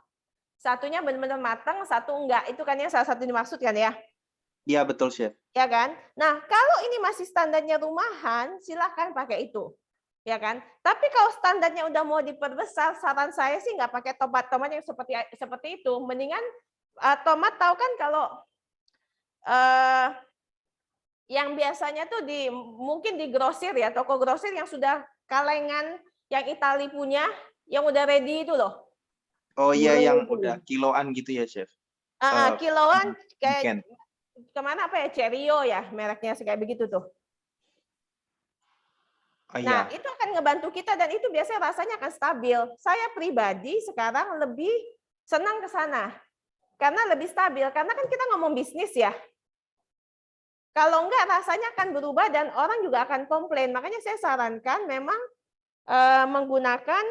Satunya benar-benar matang, satu enggak. Itu kan yang salah satu dimaksud kan ya? Iya, betul, Chef. Ya kan? Nah, kalau ini masih standarnya rumahan, silakan pakai itu. Ya kan? Tapi kalau standarnya udah mau diperbesar, saran saya sih nggak pakai tomat yang seperti itu. Mendingan tomat tahu kan kalau yang biasanya tuh mungkin di grosir ya, toko grosir yang sudah kalengan yang Itali punya, yang udah ready itu loh. Oh iya, yang udah kiloan gitu ya, Chef. Kiloan kayak Weekend. kemana apa ya, Cerio ya mereknya kayak begitu tuh. Oh Nah, iya. itu akan ngebantu kita dan itu biasanya rasanya akan stabil. Saya pribadi sekarang lebih senang ke sana. Karena lebih stabil, karena kan kita ngomong bisnis ya. Kalau enggak rasanya akan berubah dan orang juga akan komplain. Makanya saya sarankan memang menggunakan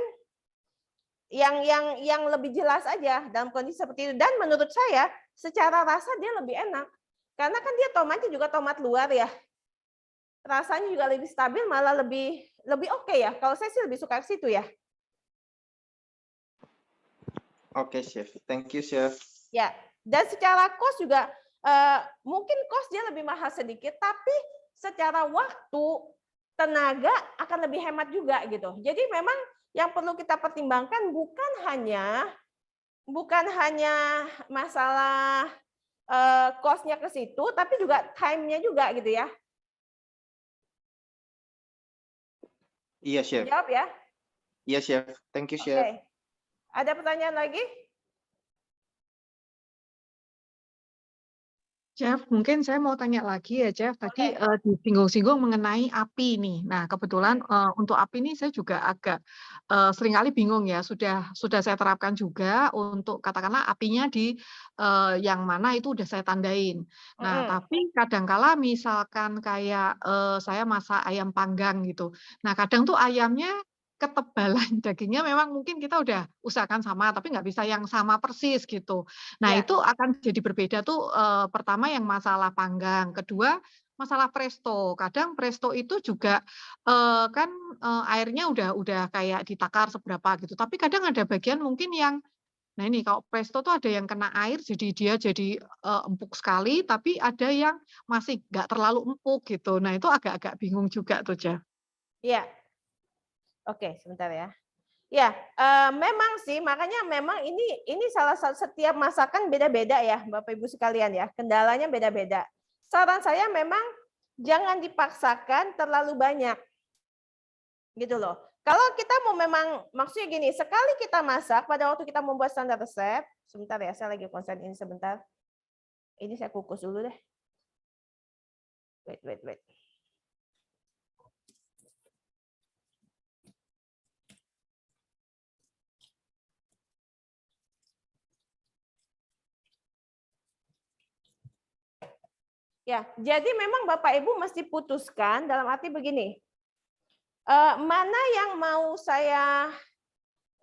yang lebih jelas aja dalam kondisi seperti itu. Dan menurut saya secara rasa dia lebih enak. Karena kan dia tomatnya juga tomat luar ya. Rasanya juga lebih stabil, malah lebih oke ya. Kalau saya sih lebih suka ke situ ya. Oke, Chef. Thank you, Chef. Ya, dan secara cost juga mungkin cost dia lebih mahal sedikit, tapi secara waktu, tenaga akan lebih hemat juga gitu. Jadi memang yang perlu kita pertimbangkan bukan hanya masalah cost-nya ke situ, tapi juga time-nya juga gitu ya. Iya, Chef. Jawab ya. Iya, Chef. Thank you, Chef. Oke. Ada pertanyaan lagi? Chef, mungkin saya mau tanya lagi ya, Chef. Tadi Oke. disinggung-singgung mengenai api nih. Nah, kebetulan untuk api ini saya juga agak seringkali bingung ya. Sudah saya terapkan juga untuk katakanlah apinya di yang mana itu udah saya tandain. Nah, tapi kadangkala misalkan kayak saya masak ayam panggang gitu. Nah, kadang tuh ayamnya ketebalan dagingnya memang mungkin kita udah usahakan sama, tapi nggak bisa yang sama persis gitu. Nah, Ya. itu akan jadi berbeda tuh, pertama yang masalah panggang, kedua masalah presto. Kadang presto itu juga, kan, airnya udah kayak ditakar seberapa gitu, tapi kadang ada bagian mungkin yang nah ini kalau presto tuh ada yang kena air jadi dia jadi, empuk sekali, tapi ada yang masih nggak terlalu empuk gitu. Nah, itu agak-agak bingung juga tuh, Chef. Iya. Oke, sebentar ya. Ya, memang sih, makanya memang ini salah satu setiap masakan beda-beda ya, Bapak Ibu sekalian ya, kendalanya beda-beda. Saran saya memang jangan dipaksakan terlalu banyak, gitu loh. Kalau kita mau memang, maksudnya gini, sekali kita masak, pada waktu kita membuat standar resep, sebentar ya, saya lagi konsen ini sebentar. Ini saya kukus dulu deh. Wait. Ya, jadi memang Bapak Ibu mesti putuskan dalam arti begini, mana yang mau saya,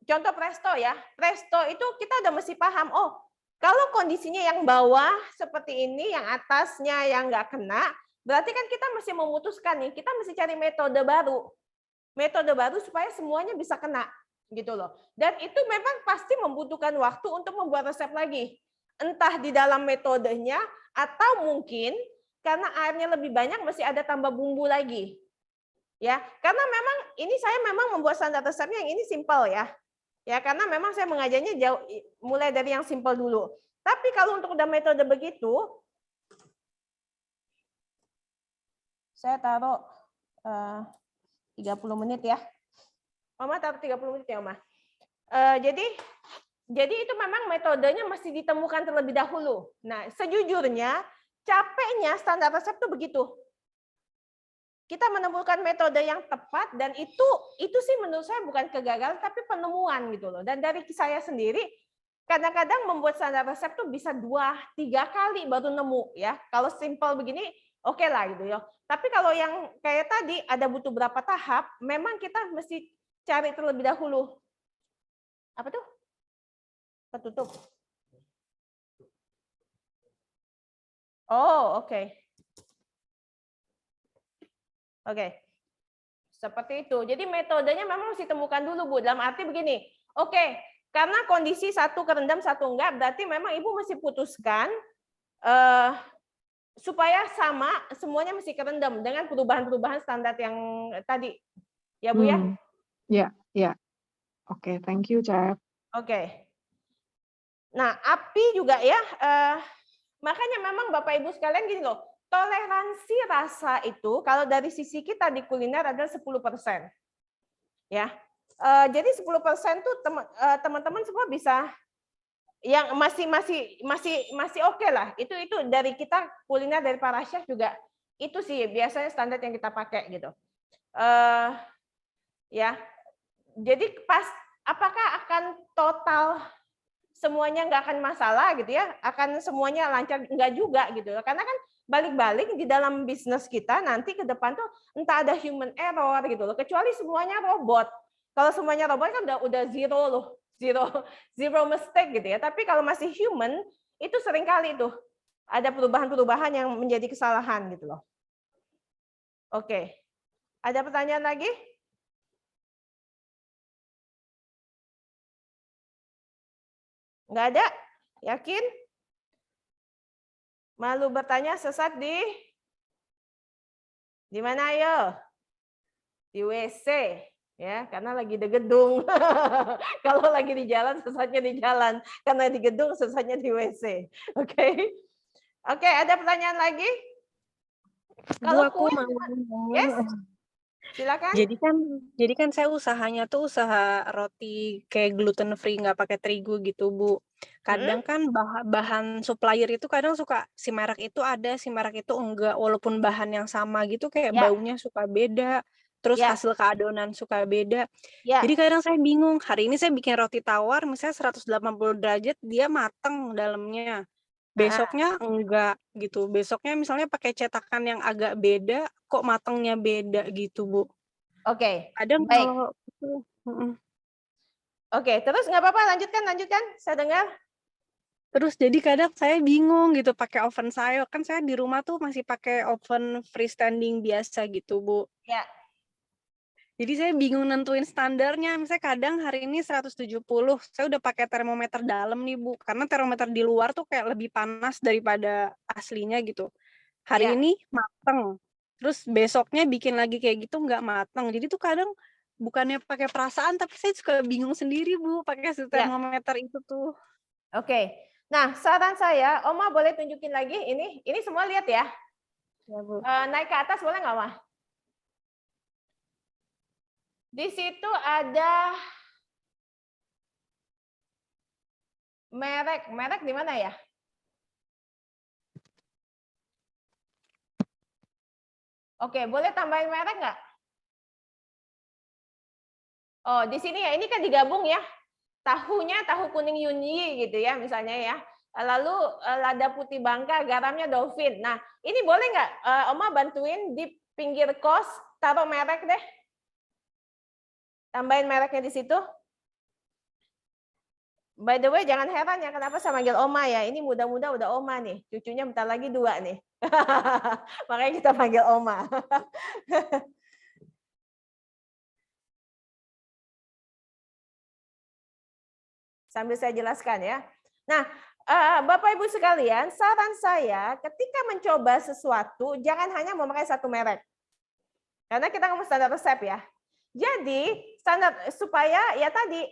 contoh presto ya, presto itu kita udah mesti paham, oh kalau kondisinya yang bawah seperti ini, yang atasnya yang nggak kena, berarti kan kita mesti memutuskan nih, kita mesti cari metode baru supaya semuanya bisa kena, gitu loh. Dan itu memang pasti membutuhkan waktu untuk membuat resep lagi, entah di dalam metodenya atau mungkin karena airnya lebih banyak mesti ada tambah bumbu lagi. Ya, karena memang ini saya memang membuat standar resepnya yang ini simple ya. Ya, karena memang saya mengajarnya jauh mulai dari yang simple dulu. Tapi kalau untuk udah metode begitu, saya taruh 30 menit ya. Oma taruh 30 menit ya, Oma. Jadi itu memang metodenya mesti ditemukan terlebih dahulu. Nah, sejujurnya capeknya standar resep itu begitu. Kita menemukan metode yang tepat dan itu sih menurut saya bukan kegagalan tapi penemuan gitu loh. Dan dari saya sendiri kadang-kadang membuat standar resep tuh bisa 2-3 kali baru nemu ya. Kalau simple begini oke lah gitu ya. Tapi kalau yang kayak tadi ada butuh berapa tahap, memang kita mesti cari terlebih dahulu. Apa tuh? Ketutup. Oh, oke. Oke. Seperti itu. Jadi metodenya memang harus ditemukan dulu, Bu. Dalam arti begini. Oke, karena kondisi satu kerendam, satu enggak, berarti memang Ibu mesti putuskan supaya sama, semuanya mesti kerendam dengan perubahan-perubahan standar yang tadi. Ya, Bu ya? Ya. Oke, thank you, Chef. Oke. Nah, api juga ya, makanya memang Bapak Ibu sekalian gini loh, toleransi rasa itu kalau dari sisi kita di kuliner adalah 10%. Ya. Jadi 10% tuh teman-teman semua bisa yang masih oke lah. Itu dari kita kuliner dari para chef juga itu sih biasanya standar yang kita pakai gitu. Ya. Jadi apakah akan total semuanya nggak akan masalah gitu ya, akan semuanya lancar, nggak juga gitu. Karena kan balik-balik di dalam bisnis kita nanti ke depan tuh entah ada human error gitu loh, kecuali semuanya robot. Kalau semuanya robot kan udah zero loh, zero mistake gitu ya. Tapi kalau masih human itu seringkali tuh ada perubahan-perubahan yang menjadi kesalahan gitu loh. Oke, ada pertanyaan lagi? Nggak ada? Yakin? Malu bertanya sesat di mana ayo? Di WC ya, karena lagi di gedung. Kalau lagi di jalan sesatnya di jalan, karena di gedung sesatnya di WC. Oke. Oke, ada pertanyaan lagi? Kalau aku kue, mau yes? Silakan. Jadi kan saya usahanya tuh usaha roti kayak gluten free, nggak pakai terigu gitu, Bu. Kadang kan bahan supplier itu kadang suka si merek itu ada, si merek itu enggak, walaupun bahan yang sama gitu kayak Ya. baunya suka beda, terus Ya. hasil keadonan suka beda. Ya. Jadi kadang saya bingung, hari ini saya bikin roti tawar misalnya 180 derajat dia mateng dalamnya. Besoknya enggak gitu. Besoknya misalnya pakai cetakan yang agak beda, kok matangnya beda gitu, Bu. Oke. Kadang Baik. kalau Oke, terus nggak apa-apa, lanjutkan. Saya dengar. terus jadi kadang saya bingung gitu pakai oven saya. Kan saya di rumah tuh masih pakai oven freestanding biasa gitu, Bu. Ya. Jadi saya bingung nentuin standarnya. Misalnya kadang hari ini 170, saya udah pakai termometer dalam nih, Bu. Karena termometer di luar tuh kayak lebih panas daripada aslinya gitu. Hari Ya. ini mateng. Terus besoknya bikin lagi kayak gitu nggak mateng. Jadi tuh kadang bukannya pakai perasaan, tapi saya suka bingung sendiri, Bu, pakai si termometer itu tuh. Oke. Nah, saran saya, Oma boleh tunjukin lagi ini semua lihat ya. Ya, Bu. Naik ke atas boleh nggak, Oma? Di situ ada merek di mana ya? Oke, boleh tambahin merek nggak? Oh, di sini ya, ini kan digabung ya. Tahunya tahu kuning Yunyi gitu ya, misalnya ya. Lalu lada putih Bangka, garamnya Dolphin. Nah, ini boleh nggak Oma bantuin di pinggir kos, taruh merek deh. Tambahin mereknya di situ. By the way, jangan heran ya kenapa saya manggil Oma ya. Ini muda-muda udah Oma nih. Cucunya bentar lagi 2 nih. Makanya kita panggil Oma. Sambil saya jelaskan ya. Nah, Bapak Ibu sekalian, saran saya ketika mencoba sesuatu jangan hanya memakai satu merek. Karena kita ngomong standar resep ya. Jadi standar supaya ya tadi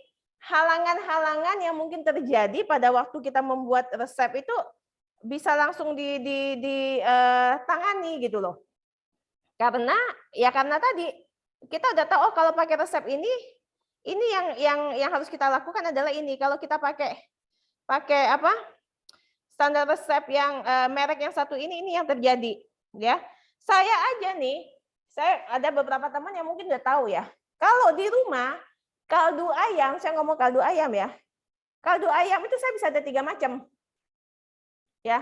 halangan-halangan yang mungkin terjadi pada waktu kita membuat resep itu bisa langsung ditangani gitu loh. Karena tadi kita udah tahu oh kalau pakai resep ini yang harus kita lakukan adalah ini. Kalau kita pakai apa? Standar resep yang merek yang satu ini yang terjadi ya. Saya aja nih, saya ada beberapa teman yang mungkin udah tahu ya. Kalau di rumah kaldu ayam, saya ngomong kaldu ayam ya. Kaldu ayam itu saya bisa ada 3 macam. Ya.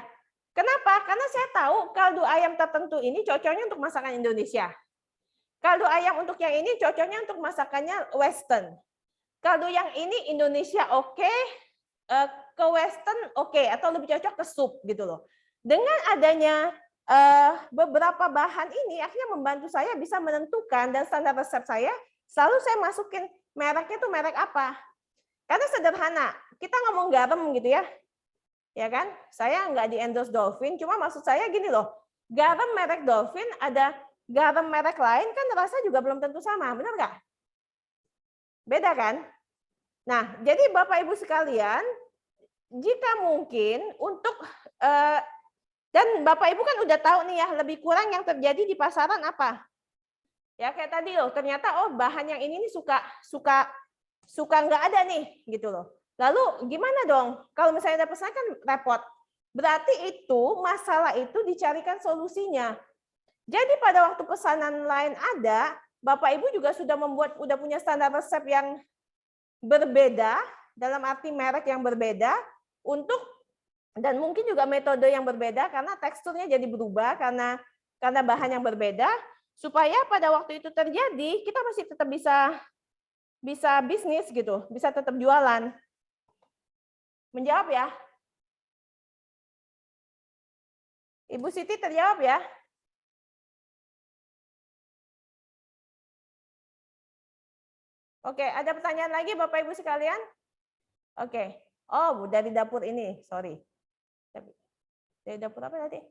Kenapa? Karena saya tahu kaldu ayam tertentu ini cocoknya untuk masakan Indonesia. Kaldu ayam untuk yang ini cocoknya untuk masakannya Western. Kaldu yang ini Indonesia oke, ke Western oke, atau lebih cocok ke sup gitu loh. Dengan adanya beberapa bahan ini akhirnya membantu saya bisa menentukan dan standar resep saya selalu saya masukin mereknya tuh merek apa. Karena sederhana, kita ngomong garam gitu ya. Ya kan? Saya nggak di endorse Dolphin, cuma maksud saya gini loh. Garam merek Dolphin ada garam merek lain kan rasa juga belum tentu sama, benar nggak? Beda kan? Nah, jadi Bapak Ibu sekalian, jika mungkin untuk dan Bapak Ibu kan udah tahu nih ya, lebih kurang yang terjadi di pasaran apa? Ya kayak tadi loh, ternyata oh bahan yang ini nih suka nggak ada nih gitu loh. Lalu gimana dong? Kalau misalnya ada pesan kan repot. Berarti itu masalah itu dicarikan solusinya. Jadi pada waktu pesanan lain ada, Bapak Ibu juga udah punya standar resep yang berbeda, dalam arti merek yang berbeda, dan mungkin juga metode yang berbeda karena teksturnya jadi berubah karena bahan yang berbeda, supaya pada waktu itu terjadi kita masih tetap bisa bisnis gitu, bisa tetap jualan. Menjawab ya? Ibu Siti terjawab ya? Oke, ada pertanyaan lagi Bapak Ibu sekalian? Oke. Oh, dari dapur ini, sorry. Dari dapur apa tadi?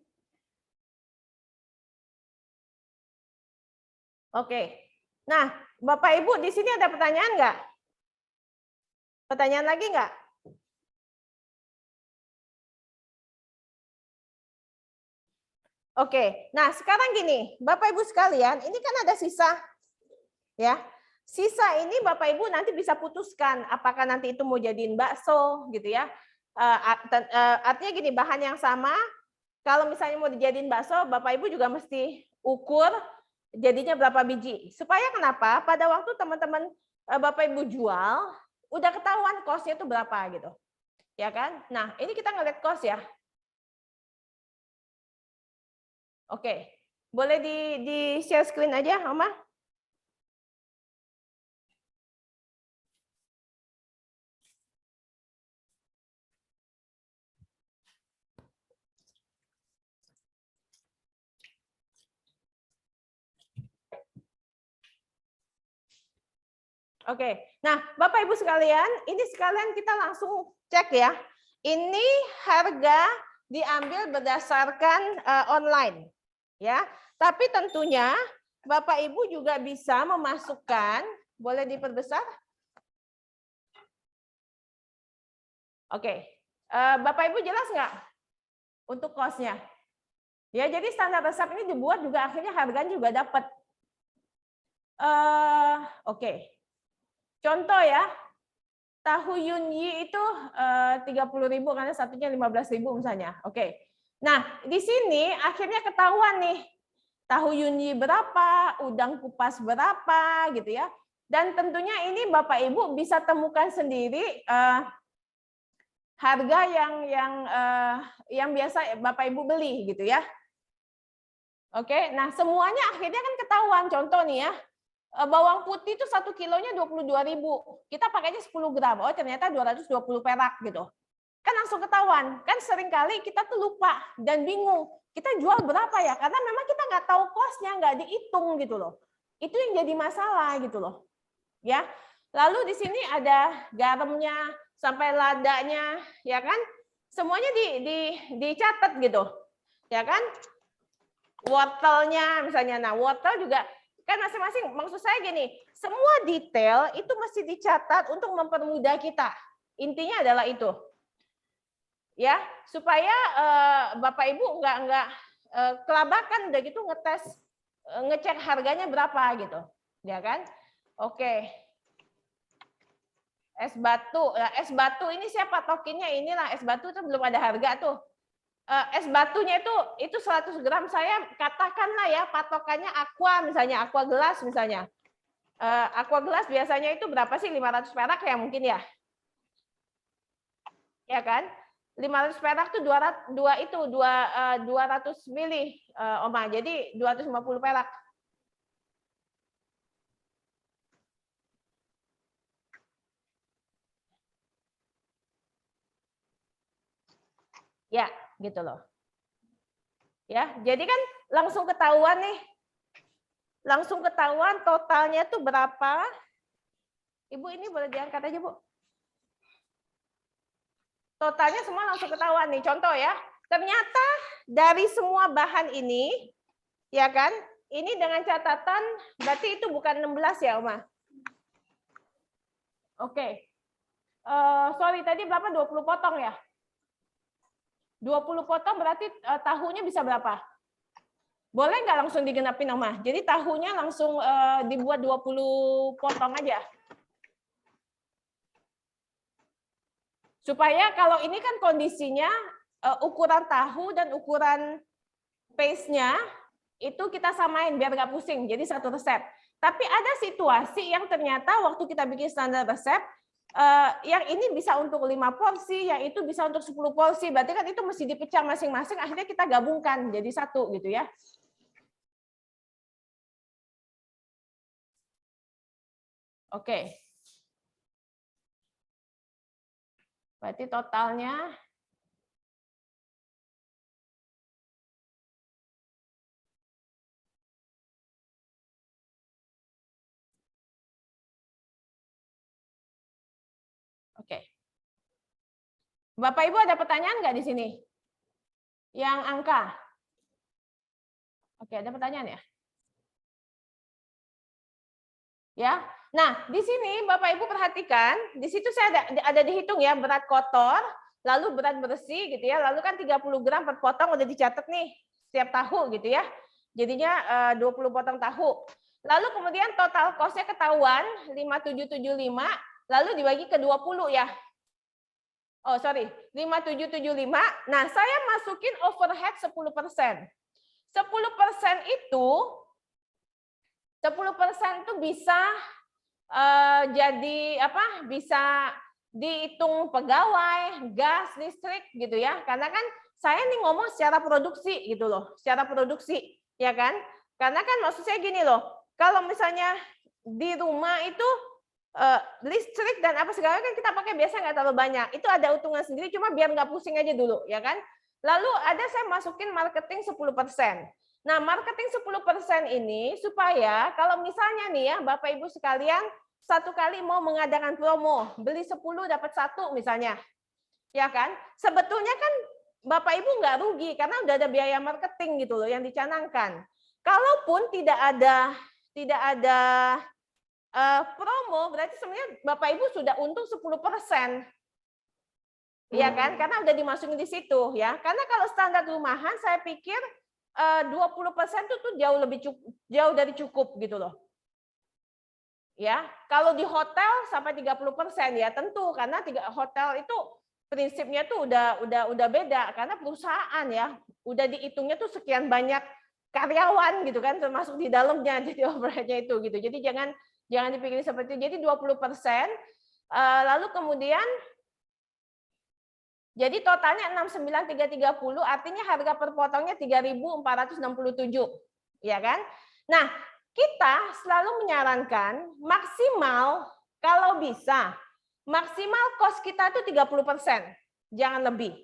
Oke. Nah, Bapak Ibu di sini ada pertanyaan nggak? Pertanyaan lagi nggak? Oke. Nah, sekarang gini, Bapak Ibu sekalian, ini kan ada sisa. Ya. Sisa ini Bapak Ibu nanti bisa putuskan apakah nanti itu mau jadiin bakso gitu ya. Artinya gini, bahan yang sama, kalau misalnya mau dijadiin bakso, Bapak Ibu juga mesti ukur jadinya berapa biji. Supaya kenapa? Pada waktu teman-teman Bapak Ibu jual, udah ketahuan cost-nya itu berapa gitu. Ya kan? Nah, ini kita ngeliat cost ya. Oke. Boleh di share screen aja, Oma? Oke, nah Bapak Ibu sekalian, ini sekalian kita langsung cek ya. Ini harga diambil berdasarkan online, ya. Tapi tentunya Bapak Ibu juga bisa memasukkan, boleh diperbesar? Oke, Bapak Ibu jelas nggak untuk cost-nya? Ya, jadi standar resep ini dibuat juga akhirnya harganya juga dapat. Oke. Contoh ya, tahu Yunyi itu 30.000 karena satunya 15.000 misalnya. Oke. Nah, di sini akhirnya ketahuan nih, tahu Yunyi berapa, udang kupas berapa gitu ya. Dan tentunya ini Bapak Ibu bisa temukan sendiri harga yang biasa Bapak Ibu beli gitu ya. Oke, nah semuanya akhirnya kan ketahuan. Contoh nih ya, bawang putih itu 1 kilonya 22.000. Kita pakainya 10 gram. Oh, ternyata 220 perak gitu. Kan langsung ketahuan. Kan seringkali kita tuh lupa dan bingung. Kita jual berapa ya? Karena memang kita nggak tahu cost-nya, nggak dihitung gitu loh. Itu yang jadi masalah gitu loh. Ya. Lalu di sini ada garamnya sampai ladanya, ya kan? Semuanya dicatat gitu, ya kan? Wortelnya misalnya, nah wortel juga kan masing-masing. Maksud saya gini, semua detail itu mesti dicatat untuk mempermudah kita. Intinya adalah itu, ya, supaya Bapak Ibu nggak kelabakan udah gitu ngetes, ngecek harganya berapa gitu, ya kan? Oke. Es batu, nah, es batu ini siapa tokinnya? Inilah es batu itu belum ada harga tuh. Es batunya itu 100 gram saya katakanlah ya patokannya aqua misalnya, aqua gelas misalnya. Aqua gelas biasanya itu berapa sih? 500 perak ya mungkin ya. Ya kan? 500 perak tuh 200 mili Oma. Jadi 250 perak. Ya, gitu loh. Ya, jadi kan langsung ketahuan nih. Langsung ketahuan totalnya tuh berapa. Ibu ini boleh diangkat aja, Bu. Totalnya semua langsung ketahuan nih. Contoh ya. Ternyata dari semua bahan ini, ya kan? Ini dengan catatan berarti itu bukan 16 ya, Oma. Oke. Sorry tadi berapa? 20 potong ya? 20 potong berarti tahunya bisa berapa? Boleh nggak langsung digenapin, Oma? Jadi tahunya langsung dibuat 20 potong aja. Supaya kalau ini kan kondisinya ukuran tahu dan ukuran paste-nya itu kita samain biar nggak pusing. Jadi satu resep. Tapi ada situasi yang ternyata waktu kita bikin standar resep, yang ini bisa untuk 5 porsi, yang itu bisa untuk 10 porsi. Berarti kan itu mesti dipecah masing-masing, akhirnya kita gabungkan jadi satu gitu ya. Oke. Berarti totalnya oke. Bapak Ibu ada pertanyaan nggak di sini? Yang angka? Oke, ada pertanyaan ya? Ya. Nah, di sini Bapak Ibu perhatikan, di situ saya ada dihitung ya berat kotor, lalu berat bersih gitu ya, lalu kan 30 gram per potong udah dicatat nih setiap tahu gitu ya. Jadinya 20 potong tahu. Lalu kemudian total cost-nya ketahuan 5775, lalu dibagi ke 20 ya. Oh, sorry, 5775. Nah, saya masukin overhead 10%. 10% itu 10% itu bisa jadi apa? Bisa dihitung pegawai, gas, listrik gitu ya. Karena kan saya nih ngomong secara produksi gitu loh, secara produksi, ya kan? Karena kan maksud saya gini loh, kalau misalnya di rumah itu listrik dan apa segala kan kita pakai biasa nggak terlalu banyak. Itu ada hitungan sendiri, cuma biar nggak pusing aja dulu, ya kan? Lalu ada saya masukin marketing 10%. Nah, marketing 10% ini supaya kalau misalnya nih ya Bapak Ibu sekalian satu kali mau mengadakan promo, beli 10 dapat 1 misalnya. Ya kan? Sebetulnya kan Bapak Ibu nggak rugi karena udah ada biaya marketing gitu loh yang dicanangkan. Kalaupun tidak ada promo berarti sebenarnya Bapak Ibu sudah untung 10%. Ya kan? Karena udah dimasukin di situ ya. Karena kalau standar rumahan saya pikir 20% itu tuh jauh dari cukup gitu loh. Ya, kalau di hotel sampai 30% ya tentu karena hotel itu prinsipnya tuh udah beda karena perusahaan ya udah dihitungnya tuh sekian banyak karyawan gitu kan termasuk di dalamnya jadi overhead-nya itu gitu. Jadi jangan dipikirin seperti itu. Jadi 20%. Lalu kemudian jadi totalnya 69330 artinya harga per potongnya 3.467 ya kan? Nah, kita selalu menyarankan maksimal kalau bisa maksimal cost kita itu 30%, jangan lebih.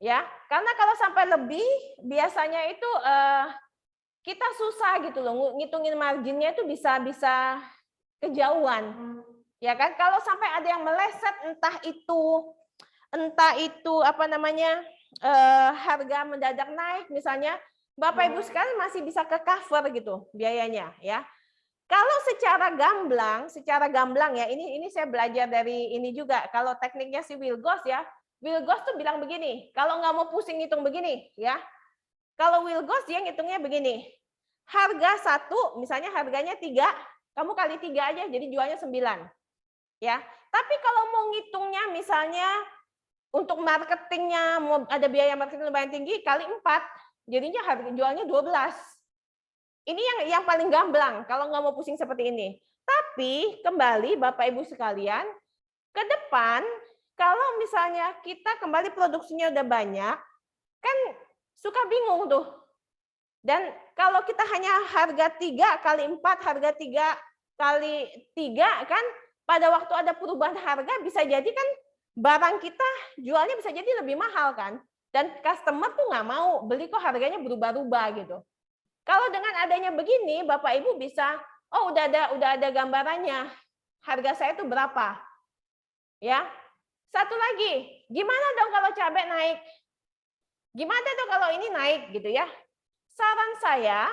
Ya, karena kalau sampai lebih biasanya itu kita susah gitu loh ngitungin marginnya itu bisa kejauhan. Ya kan? Kalau sampai ada yang meleset entah itu apa namanya? Harga mendadak naik misalnya, Bapak Ibu sekalian masih bisa ke cover gitu biayanya ya. Kalau secara gamblang ya, ini saya belajar dari ini juga. Kalau tekniknya si Wilgos ya, Wilgos tuh bilang begini, kalau nggak mau pusing hitung begini ya. Kalau Wilgos dia ngitungnya begini, harga 1, misalnya harganya 3, kamu kali 3 aja, jadi jualnya 9. Ya, tapi kalau mau ngitungnya misalnya untuk marketingnya, mau ada biaya marketing lumayan tinggi, kali 4, jadinya harga jualnya 12. Ini yang paling gamblang kalau nggak mau pusing seperti ini. Tapi kembali Bapak Ibu sekalian, ke depan kalau misalnya kita kembali produksinya udah banyak, kan suka bingung tuh. Dan kalau kita hanya harga 3 kali 4, harga 3 kali 3 kan, pada waktu ada perubahan harga bisa jadi kan barang kita jualnya bisa jadi lebih mahal kan. Dan customer tuh nggak mau beli kok harganya berubah-ubah gitu. Kalau dengan adanya begini, Bapak Ibu bisa, oh udah ada gambarannya, harga saya itu berapa, ya. Satu lagi, gimana dong kalau cabai naik? Gimana dong kalau ini naik gitu ya? Saran saya,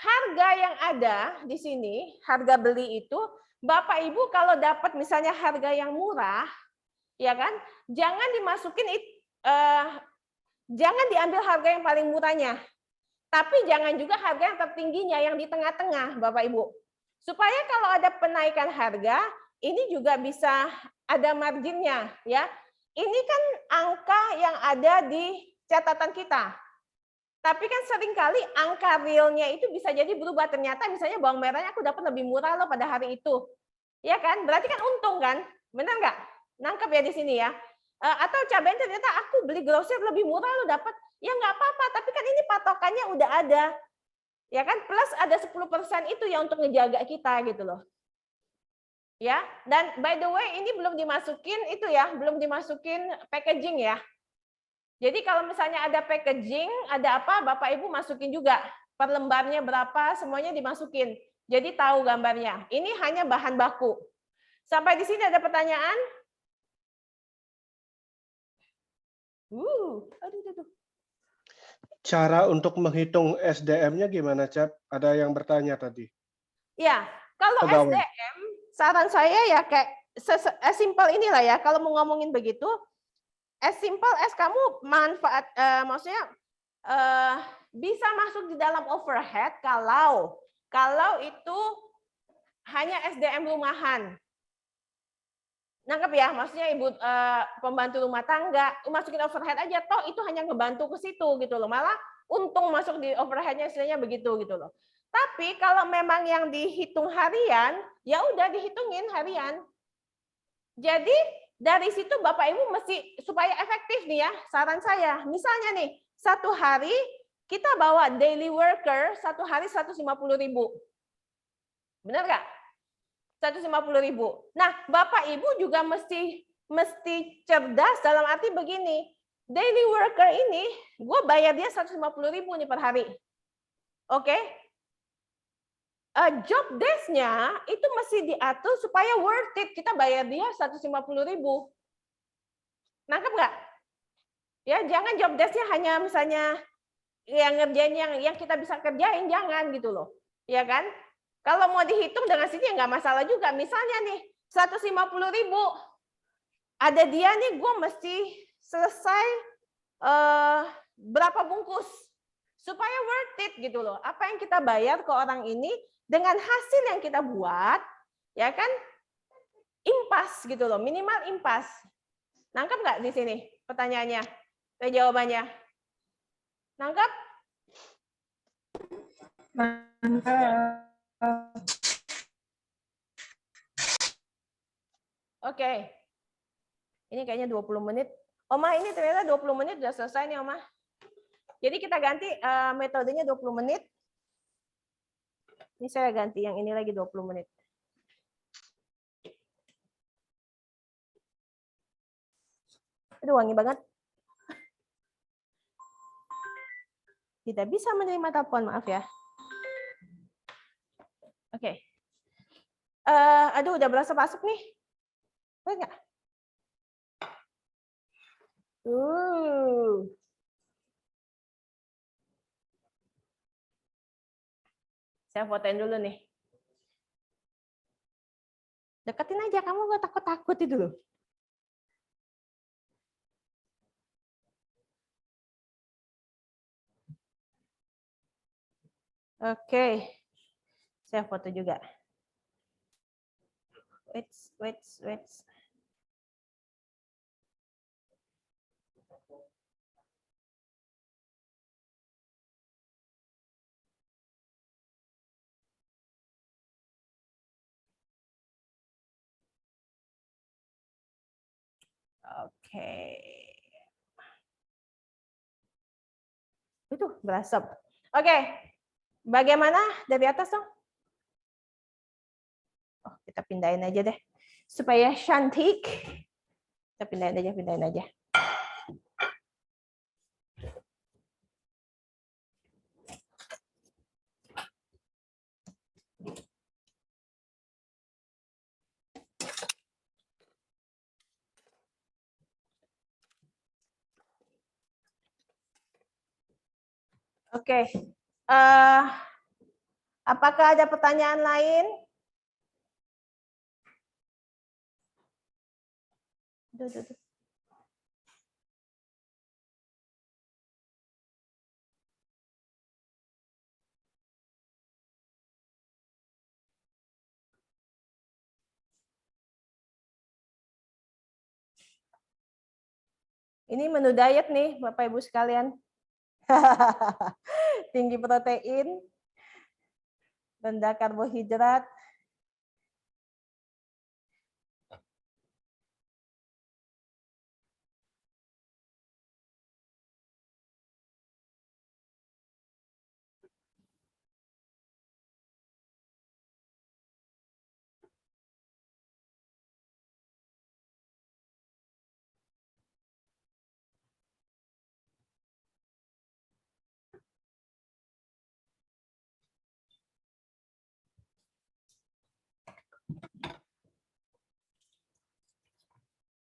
harga yang ada di sini, harga beli itu, Bapak Ibu kalau dapat misalnya harga yang murah, ya kan? Jangan jangan diambil harga yang paling murahnya. Tapi jangan juga harga yang tertingginya, yang di tengah-tengah, Bapak Ibu. Supaya kalau ada penaikan harga, ini juga bisa ada marginnya. Ya. Ini kan angka yang ada di catatan kita. Tapi kan seringkali angka realnya itu bisa jadi berubah. Ternyata misalnya bawang merahnya aku dapat lebih murah loh pada hari itu. Ya kan? Berarti kan untung kan? Benar nggak? Nangkep ya di sini ya. Atau cabainya ternyata aku beli grosir lebih murah lo dapat. Ya nggak apa-apa, tapi kan ini patokannya udah ada. Ya kan, plus ada 10% itu yang untuk ngejaga kita gitu loh. Ya, dan by the way ini belum dimasukin itu ya, belum dimasukin packaging ya. Jadi kalau misalnya ada packaging, ada apa, Bapak Ibu masukin juga. Per lembarnya berapa, semuanya dimasukin. Jadi tahu gambarnya. Ini hanya bahan baku. Sampai di sini ada pertanyaan? Aduh. Cara untuk menghitung SDM-nya gimana, Cap? Ada yang bertanya tadi. Ya, kalau Pegawai. SDM, saran saya ya kayak simple inilah ya. Kalau mau ngomongin begitu, as simple as kamu maksudnya bisa masuk di dalam overhead kalau itu hanya SDM rumahan. Nangkep ya, maksudnya ibu pembantu rumah tangga, masukin overhead aja, toh itu hanya ngebantu ke situ gitu loh. Malah untung masuk di overheadnya istilahnya begitu gitu loh. Tapi kalau memang yang dihitung harian, ya udah dihitungin harian. Jadi dari situ Bapak Ibu mesti supaya efektif nih ya, saran saya. Misalnya nih, satu hari kita bawa daily worker, satu hari 150.000. Benar nggak? 150.000. Nah, Bapak Ibu juga mesti cerdas dalam arti begini. Daily worker ini, gue bayar dia 150.000 nih per hari. Oke? Job desk-nya itu mesti diatur supaya worth it. Kita bayar dia 150.000. Nangkep nggak? Ya, jangan job desk-nya hanya misalnya yang ngerjain yang kita bisa kerjain, jangan gitu loh. Ya kan? Kalau mau dihitung dengan sini ya nggak masalah juga. Misalnya nih 150.000, ada dia nih, gue mesti selesai berapa bungkus supaya worth it gitu loh. Apa yang kita bayar ke orang ini dengan hasil yang kita buat, ya kan? Impas gitu loh, minimal impas. Nangkep nggak di sini pertanyaannya? Jawabannya? Nangkep? Nangkep. Oke. Ini kayaknya 20 menit. Oma, ini ternyata 20 menit sudah selesai nih, Oma. Jadi kita ganti metodenya 20 menit. Ini saya ganti yang ini lagi 20 menit. Aduh, wangi banget. Tidak bisa menerima telepon, maaf ya. Oke. Aduh, udah berasa masuk nih. Boleh nggak? Saya fotoin dulu nih. Deketin aja, kamu nggak takut-takut itu loh. Oke, saya foto juga. Wait. Oke. Itu berasa. Oke. Bagaimana dari atas dong? Oh, kita pindahin aja deh. Supaya cantik. Kita pindahin aja. Oke. Apakah ada pertanyaan lain? Duh. Ini menu diet nih, Bapak Ibu sekalian. Tinggi protein, rendah karbohidrat.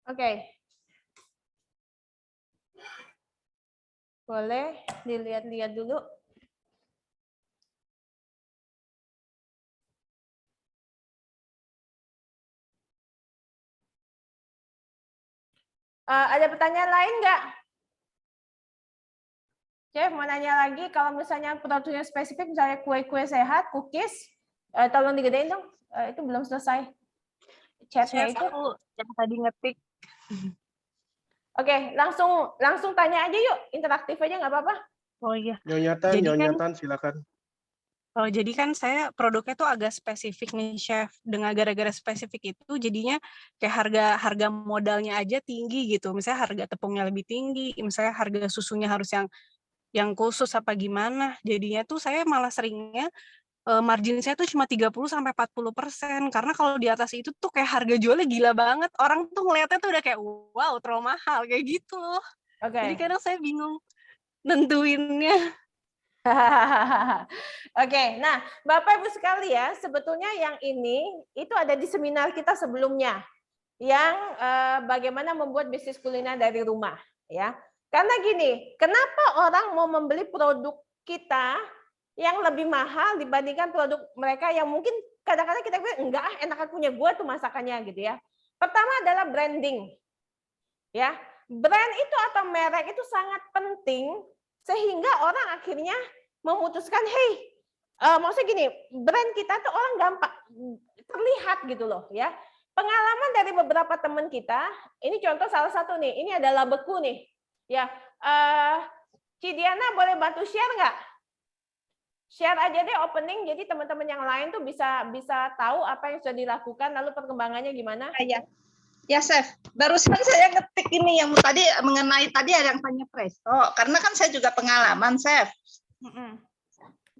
Oke. Boleh dilihat-lihat dulu. Ada pertanyaan lain nggak? Chef mau nanya lagi, kalau misalnya produknya spesifik, misalnya kue-kue sehat, cookies, tolong digedein dong. Itu belum selesai. Chatnya Chef, itu. aku yang tadi ngetik. Oke, langsung tanya aja yuk, interaktif aja nggak apa-apa. Oh iya. Nyonya Tan, silakan. Oh, jadi kan saya produknya tuh agak spesifik nih, Chef. Dengan gara-gara spesifik itu, jadinya kayak harga modalnya aja tinggi gitu. Misalnya harga tepungnya lebih tinggi, misalnya harga susunya harus yang khusus apa gimana. Jadinya tuh saya malah seringnya margin saya tuh cuma 30-40%. Karena kalau di atas itu tuh kayak harga jualnya gila banget. Orang tuh ngeliatnya tuh udah kayak, wow, terlalu mahal, kayak gitu loh. Oke. Jadi kadang saya bingung nentuinnya. Oke, nah Bapak Ibu sekalian, sebetulnya yang ini itu ada di seminar kita sebelumnya, yang bagaimana membuat bisnis kuliner dari rumah, ya. Karena gini, kenapa orang mau membeli produk kita yang lebih mahal dibandingkan produk mereka yang mungkin kadang-kadang kita bilang enggak, enakan punya gue tuh masakannya gitu ya. Pertama adalah branding, ya. Brand itu atau merek itu sangat penting sehingga orang akhirnya memutuskan, hey, maksudnya gini, brand kita tuh orang gampang terlihat gitu loh ya. Pengalaman dari beberapa teman kita, ini contoh salah satu nih, ini adalah beku nih, ya. Cidiana boleh bantu share nggak? Share aja deh opening, jadi teman-teman yang lain tuh bisa tahu apa yang sudah dilakukan, lalu perkembangannya gimana? Ya, Chef. Barusan saya ngetik ini yang tadi mengenai tadi ada yang tanya presto, karena kan saya juga pengalaman, Chef.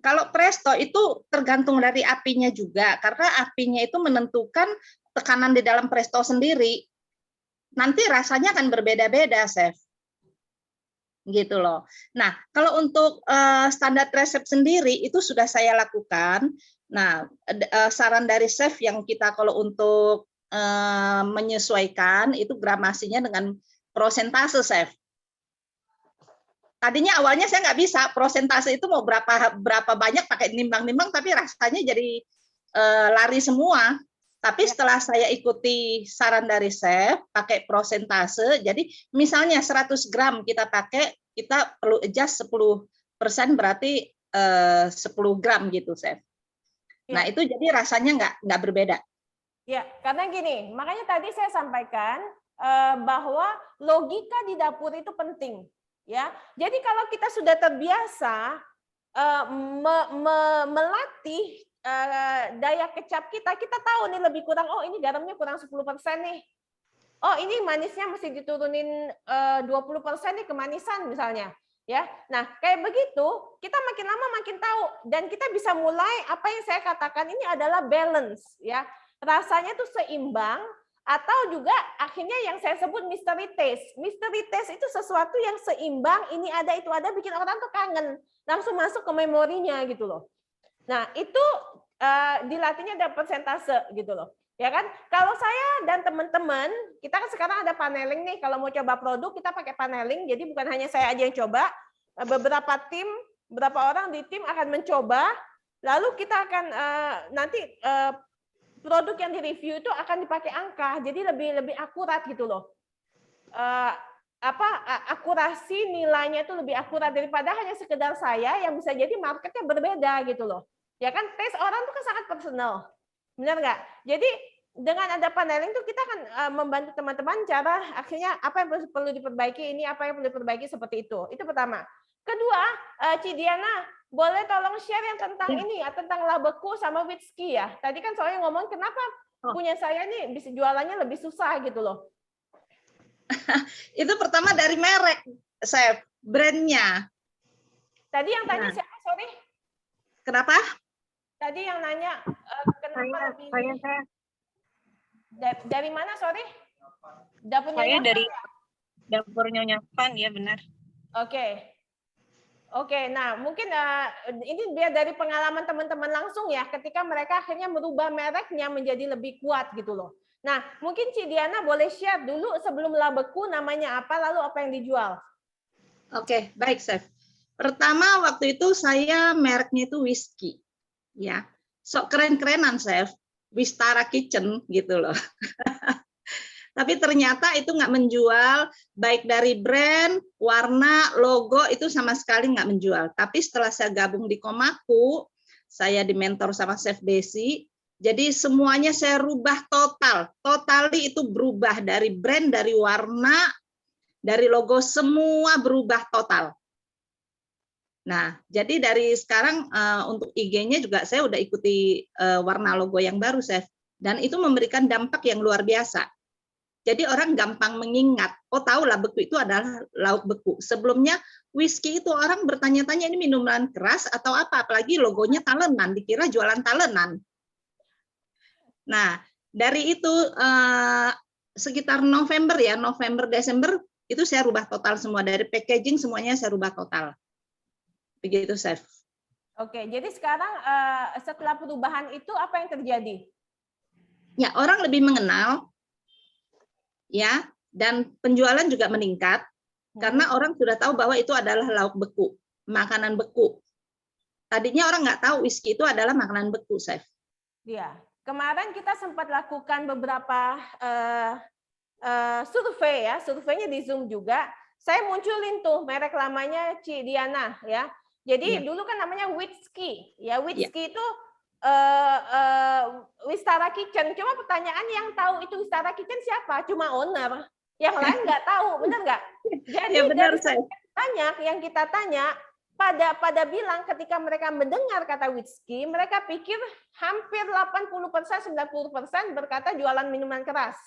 Kalau presto itu tergantung dari apinya juga, karena apinya itu menentukan tekanan di dalam presto sendiri. Nanti rasanya akan berbeda-beda, Chef. Gitu loh. Nah, kalau untuk standar resep sendiri itu sudah saya lakukan. Nah, saran dari chef yang kita kalau untuk menyesuaikan itu gramasinya dengan prosentase, chef. Tadinya awalnya saya nggak bisa prosentase itu mau berapa banyak pakai nimbang-nimbang, tapi rasanya jadi lari semua. Tapi setelah saya ikuti saran dari chef, pakai prosentase, jadi misalnya 100 gram kita pakai, kita perlu adjust 10% berarti 10 gram gitu, chef. Nah, itu jadi rasanya nggak berbeda. Ya, karena gini, makanya tadi saya sampaikan bahwa logika di dapur itu penting. Ya, jadi kalau kita sudah terbiasa melatih daya kecap kita tahu nih lebih kurang, oh ini garamnya kurang 10% nih. Oh ini manisnya mesti diturunin 20% nih kemanisan misalnya. Ya, nah kayak begitu kita makin lama makin tahu dan kita bisa mulai apa yang saya katakan ini adalah balance ya, rasanya tuh seimbang. Atau juga akhirnya yang saya sebut mystery taste. Mystery taste itu sesuatu yang seimbang, ini ada, itu ada, bikin orang tuh kangen. Langsung masuk ke memorinya gitu loh. Nah itu dilatihnya ada persentase gitu loh. Ya kan? Kalau saya dan teman-teman, kita kan sekarang ada paneling nih. Kalau mau coba produk, kita pakai paneling. Jadi bukan hanya saya aja yang coba. Beberapa tim, beberapa orang di tim akan mencoba. Lalu kita akan nanti produk yang direview itu akan dipakai angka, jadi lebih akurat gitu loh. Akurasi nilainya itu lebih akurat daripada hanya sekedar saya yang bisa jadi marketnya berbeda gitu loh. Ya kan, tes orang itu kan sangat personal, benar nggak? Jadi dengan ada paneling itu kita akan membantu teman-teman cara akhirnya apa yang perlu diperbaiki, ini apa yang perlu diperbaiki seperti itu. Itu pertama. Kedua, Cidiana, boleh tolong share yang tentang ini ya, tentang labeku sama whisky ya. Tadi kan soalnya ngomong kenapa punya saya nih bisa jualannya lebih susah gitu loh. Itu pertama dari merek, chef, brandnya. Tadi yang tanya siapa, sorry? Kenapa? Tadi yang nanya kenapa lebih... Saya. Dari mana, sorry? Dapurnya Saya dari dapur Nyonya Pan, ya benar. Oke, nah mungkin ini biar dari pengalaman teman-teman langsung ya, ketika mereka akhirnya merubah mereknya menjadi lebih kuat gitu loh. Nah, mungkin Cidiana boleh share dulu sebelum labeku namanya apa, lalu apa yang dijual. Oke, baik, chef. Pertama waktu itu saya mereknya itu whisky, ya. Sok keren-kerenan, chef. Wistara Kitchen gitu loh. Tapi ternyata itu nggak menjual, baik dari brand, warna, logo, itu sama sekali nggak menjual. Tapi setelah saya gabung di Komaku, saya dimentor sama Chef Desi, jadi semuanya saya rubah total. Totally itu berubah dari brand, dari warna, dari logo, semua berubah total. Nah, jadi dari sekarang untuk IG-nya juga saya udah ikuti warna logo yang baru, Chef. Dan itu memberikan dampak yang luar biasa. Jadi orang gampang mengingat, oh tahu lah beku itu adalah lauk beku. Sebelumnya whisky itu orang bertanya-tanya ini minuman keras atau apa, apalagi logonya talenan, dikira jualan talenan. Nah, dari itu sekitar November Desember itu saya rubah total semua, dari packaging semuanya saya rubah total. Begitu, chef. Oke, jadi sekarang setelah perubahan itu apa yang terjadi? Ya, orang lebih mengenal, ya, dan penjualan juga meningkat karena orang sudah tahu bahwa itu adalah lauk beku, makanan beku. Tadinya orang nggak tahu whisky itu adalah makanan beku, chef. Iya, kemarin kita sempat lakukan beberapa survei ya, surveinya di Zoom juga. Saya munculin tuh merek lamanya Cidiana ya. Jadi dulu kan namanya whisky, ya whisky itu Wistara Kitchen. Cuma pertanyaan yang tahu itu Wistara Kitchen siapa? Cuma owner. Yang lain nggak tahu, benar nggak? Jadi ya, benar, dari banyak yang kita tanya, pada bilang ketika mereka mendengar kata whisky, mereka pikir hampir 80%, 90% berkata jualan minuman keras.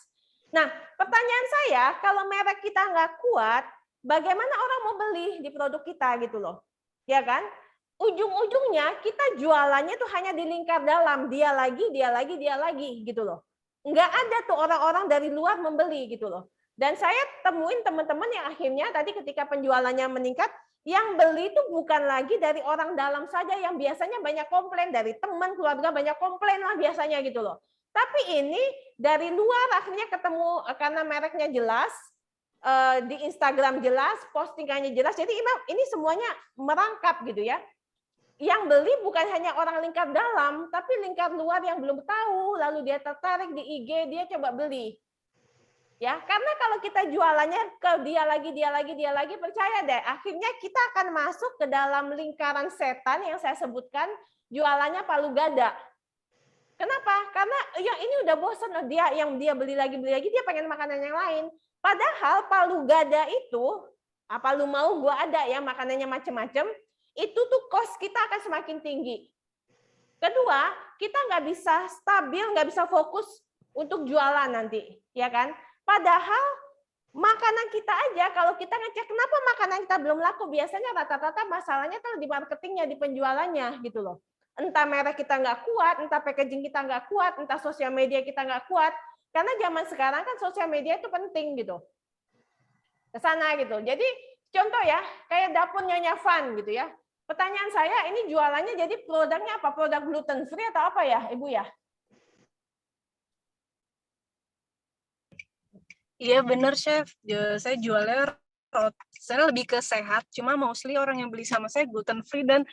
Nah, pertanyaan saya, kalau merek kita nggak kuat, bagaimana orang mau beli di produk kita gitu loh? Ya kan? Ujung-ujungnya kita jualannya tuh hanya di lingkar dalam, dia lagi gitu loh. Nggak ada tuh orang-orang dari luar membeli gitu loh. Dan saya temuin teman-teman yang akhirnya tadi ketika penjualannya meningkat, yang beli itu bukan lagi dari orang dalam saja yang biasanya banyak komplain, dari teman, keluarga banyak komplain lah biasanya gitu loh. Tapi ini dari luar akhirnya ketemu karena mereknya jelas, di Instagram jelas, postingannya jelas, jadi ini semuanya merangkap gitu ya. Yang beli bukan hanya orang lingkar dalam, tapi lingkar luar yang belum tahu, lalu dia tertarik di IG, dia coba beli. Ya, karena kalau kita jualannya ke dia lagi, percaya deh, akhirnya kita akan masuk ke dalam lingkaran setan yang saya sebutkan, jualannya palu gada. Kenapa? Karena ya ini udah bosan, dia beli lagi, dia pengen makanan yang lain. Padahal palu gada itu, apa lu mau gua ada ya makanannya macam-macam, itu tuh cost kita akan semakin tinggi. Kedua, kita nggak bisa stabil, nggak bisa fokus untuk jualan nanti, ya kan? Padahal makanan kita aja, kalau kita ngecek kenapa makanan kita belum laku, biasanya rata-rata masalahnya tuh di marketingnya, di penjualannya gitu loh. Entah merek kita nggak kuat, entah packaging kita nggak kuat, entah sosial media kita nggak kuat. Karena zaman sekarang kan sosial media itu penting gitu. Ke sana gitu. Jadi contoh ya, kayak dapur Nyonya Van gitu ya. Pertanyaan saya, ini jualannya jadi produknya apa? Produk gluten free atau apa ya, Ibu ya? Iya bener Chef, saya jualnya saya lebih ke sehat, cuma mostly orang yang beli sama saya gluten free dan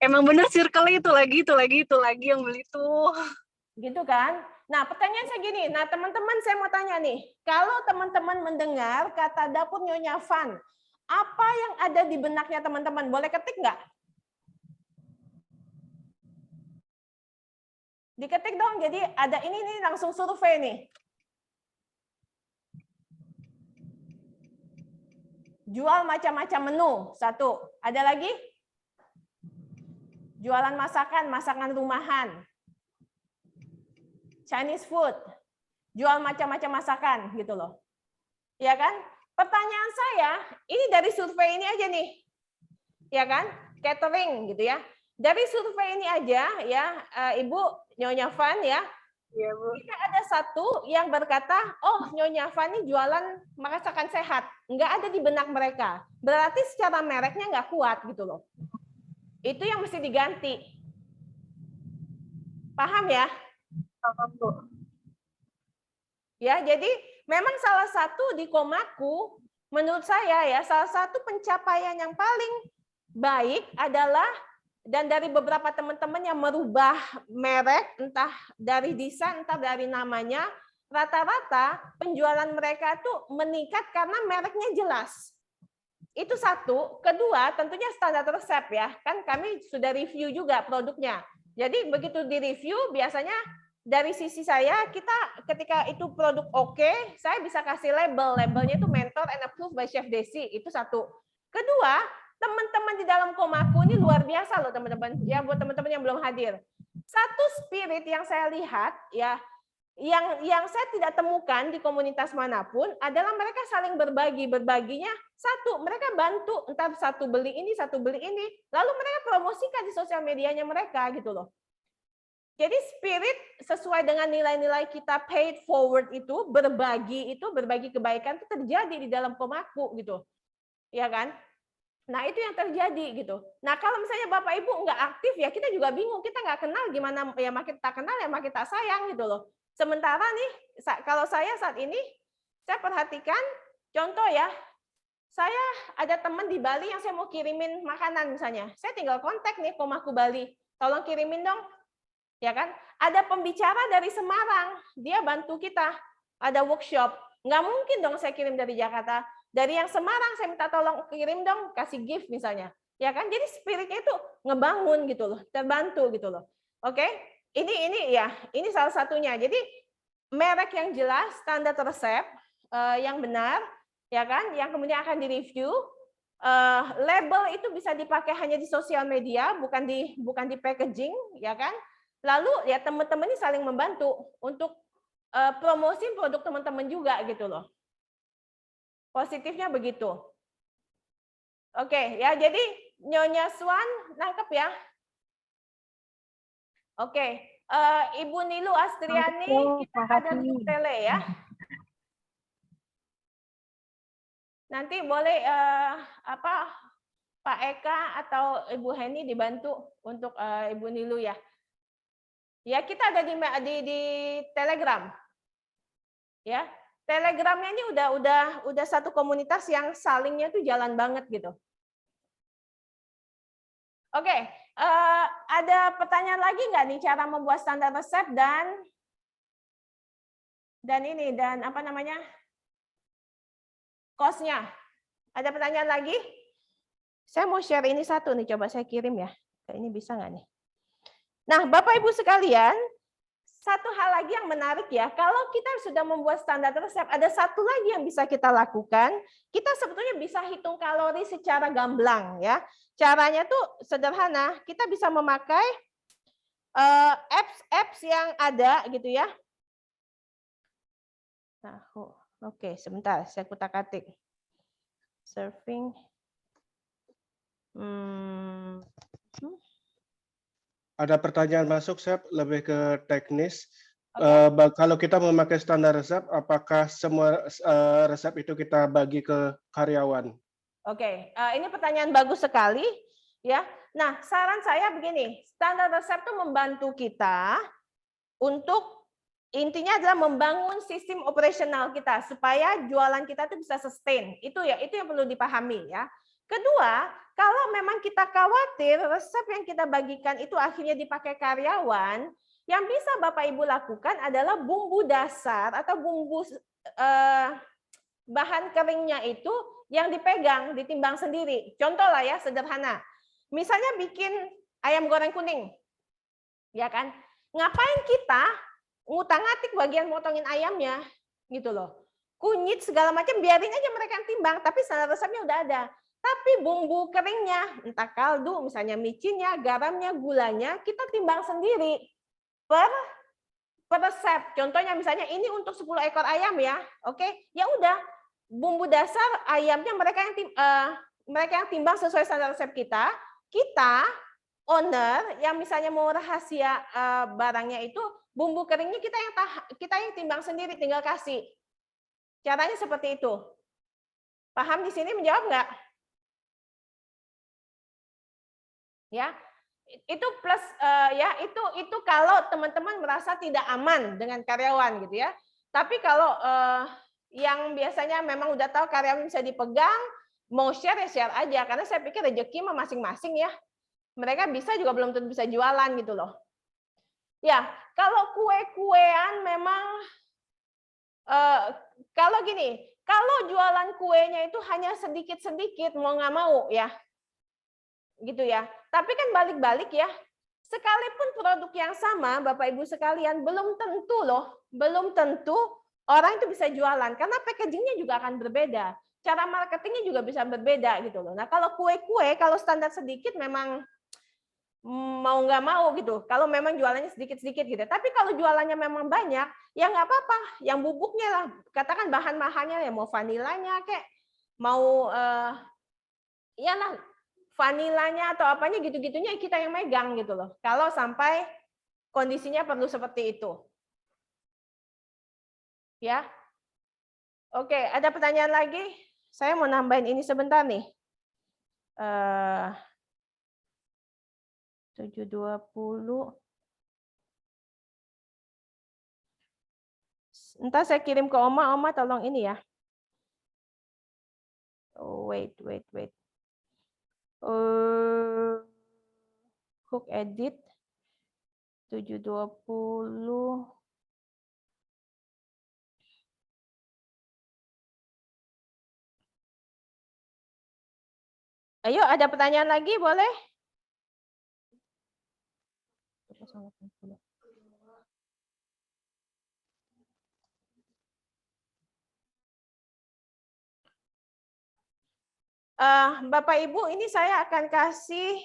emang bener circle itu lagi yang beli tuh. Gitu kan? Nah, pertanyaan saya gini, nah teman-teman saya mau tanya nih, kalau teman-teman mendengar kata dapur Nyonya Van, apa yang ada di benaknya teman-teman? Boleh ketik nggak? Diketik dong, jadi ada ini nih langsung survei nih. Jual macam-macam menu, satu. Ada lagi? Jualan masakan rumahan. Chinese food. Jual macam-macam masakan gitu loh. Ya kan? Pertanyaan saya, ini dari survei ini aja nih. Ya kan? Catering gitu ya. Dari survei ini aja ya, Ibu Nyonya Van ya. Iya, Bu. Jika ada satu yang berkata, oh Nyonya Van ini jualan masakan sehat, nggak ada di benak mereka. Berarti secara mereknya nggak kuat gitu loh. Itu yang mesti diganti. Paham ya? Paham, Bu. Ya, jadi memang salah satu di Komaku, menurut saya ya, salah satu pencapaian yang paling baik adalah dan dari beberapa teman-teman yang merubah merek, entah dari desain, entah dari namanya, rata-rata penjualan mereka tuh meningkat karena mereknya jelas. Itu satu. Kedua, tentunya standar resep ya. Kan kami sudah review juga produknya. Jadi begitu di-review, biasanya dari sisi saya, kita ketika itu produk oke, saya bisa kasih label. Labelnya itu mentor and approved by Chef Desi. Itu satu. Kedua, teman-teman di dalam Komaku ini luar biasa loh teman-teman. Ya buat teman-teman yang belum hadir. Satu spirit yang saya lihat ya, yang saya tidak temukan di komunitas manapun adalah mereka saling berbagi. Berbaginya satu, mereka bantu entar satu beli ini, lalu mereka promosikan di sosial medianya mereka gitu loh. Jadi spirit sesuai dengan nilai-nilai kita paid forward itu, berbagi kebaikan itu terjadi di dalam Komaku gitu. Ya kan? Nah, itu yang terjadi gitu. Nah, kalau misalnya Bapak Ibu nggak aktif ya kita juga bingung, kita nggak kenal gimana ya makin tak kenal ya makin tak sayang gitu loh. Sementara nih kalau saya saat ini saya perhatikan contoh ya, saya ada teman di Bali yang saya mau kirimin makanan misalnya. Saya tinggal kontak nih Komaku Bali, tolong kirimin dong. Ya kan? Ada pembicara dari Semarang, dia bantu kita. Ada workshop. Nggak mungkin dong saya kirim dari Jakarta. Dari yang Semarang saya minta tolong kirim dong, kasih gift misalnya. Ya kan? Jadi spiritnya itu ngebangun gitu loh, terbantu gitu loh. Oke? Ini salah satunya. Jadi merek yang jelas, standar resep yang benar, ya kan? Yang kemudian akan direview. Label itu bisa dipakai hanya di sosial media, bukan di packaging, ya kan? Lalu ya teman-teman ini saling membantu untuk promosi produk teman-teman juga gitu loh. Positifnya begitu. Oke, ya jadi Nyonya Swan nangkep ya. Oke, Ibu Nilu Astriani, kita ada duduk tele ya. Nanti boleh Pak Eka atau Ibu Heni dibantu untuk Ibu Nilu ya. Ya, kita ada di Telegram. Ya. Telegramnya ini udah satu komunitas yang salingnya tuh jalan banget gitu. Oke, ada pertanyaan lagi nggak nih cara membuat standar resep dan apa namanya? Cost-nya. Ada pertanyaan lagi? Saya mau share ini satu nih, coba saya kirim ya. Ini bisa nggak nih? Nah, Bapak Ibu sekalian, satu hal lagi yang menarik ya, kalau kita sudah membuat standar resep, ada satu lagi yang bisa kita lakukan. Kita sebetulnya bisa hitung kalori secara gamblang ya. Caranya tuh sederhana, kita bisa memakai apps yang ada gitu ya. Nah, oke, sebentar, saya kutak-atik. Surfing. Ada pertanyaan masuk, Chef, lebih ke teknis. Kalau kita memakai standar resep, apakah semua resep itu kita bagi ke karyawan? Oke, ini pertanyaan bagus sekali, ya. Nah, saran saya begini, standar resep itu membantu kita untuk intinya adalah membangun sistem operasional kita supaya jualan kita itu bisa sustain. Itu yang perlu dipahami ya. Kedua, kalau memang kita khawatir resep yang kita bagikan itu akhirnya dipakai karyawan, yang bisa Bapak Ibu lakukan adalah bumbu dasar atau bumbu bahan keringnya itu yang dipegang, ditimbang sendiri. Contoh lah ya, sederhana. Misalnya bikin ayam goreng kuning. Ya kan? Ngapain kita ngutang-ngatik bagian motongin ayamnya? Gitu loh. Kunyit segala macam biarin aja mereka yang timbang, tapi standar resepnya udah ada. Tapi bumbu keringnya, entah kaldu, misalnya micinnya, garamnya, gulanya, kita timbang sendiri per resep. Contohnya misalnya ini untuk 10 ekor ayam ya. Oke, ya udah. Bumbu dasar ayamnya mereka yang timbang sesuai standar resep kita. Kita owner yang misalnya mau rahasia barangnya itu bumbu keringnya kita yang timbang sendiri, tinggal kasih. Caranya seperti itu. Paham di sini menjawab nggak? Ya, itu plus ya itu kalau teman-teman merasa tidak aman dengan karyawan gitu ya. Tapi kalau yang biasanya memang udah tahu karyawan bisa dipegang, mau share ya share aja karena saya pikir rezeki mah masing-masing ya. Mereka bisa juga belum tentu bisa jualan gitu loh. Ya, kalau kue-kuean memang kalau gini, kalau jualan kuenya itu hanya sedikit-sedikit mau nggak mau ya. Gitu ya. Tapi kan balik-balik ya. Sekalipun produk yang sama, Bapak Ibu sekalian, belum tentu orang itu bisa jualan karena packagingnya juga akan berbeda. Cara marketingnya juga bisa berbeda gitu loh. Nah, kalau kue-kue kalau standar sedikit memang mau nggak mau gitu. Kalau memang jualannya sedikit-sedikit gitu. Tapi kalau jualannya memang banyak, ya nggak apa-apa. Yang bubuknya lah, katakan bahan-bahannya ya mau vanilanya kayak mau iyalah vanilanya atau apanya gitu-gitunya kita yang megang gitu loh. Kalau sampai kondisinya perlu seperti itu. Ya. Oke, ada pertanyaan lagi? Saya mau nambahin ini sebentar nih. 720. Entar saya kirim ke Oma tolong ini ya. Oh, wait. Hook edit 720. Ayo, ada pertanyaan lagi boleh? Bapak Ibu, ini saya akan kasih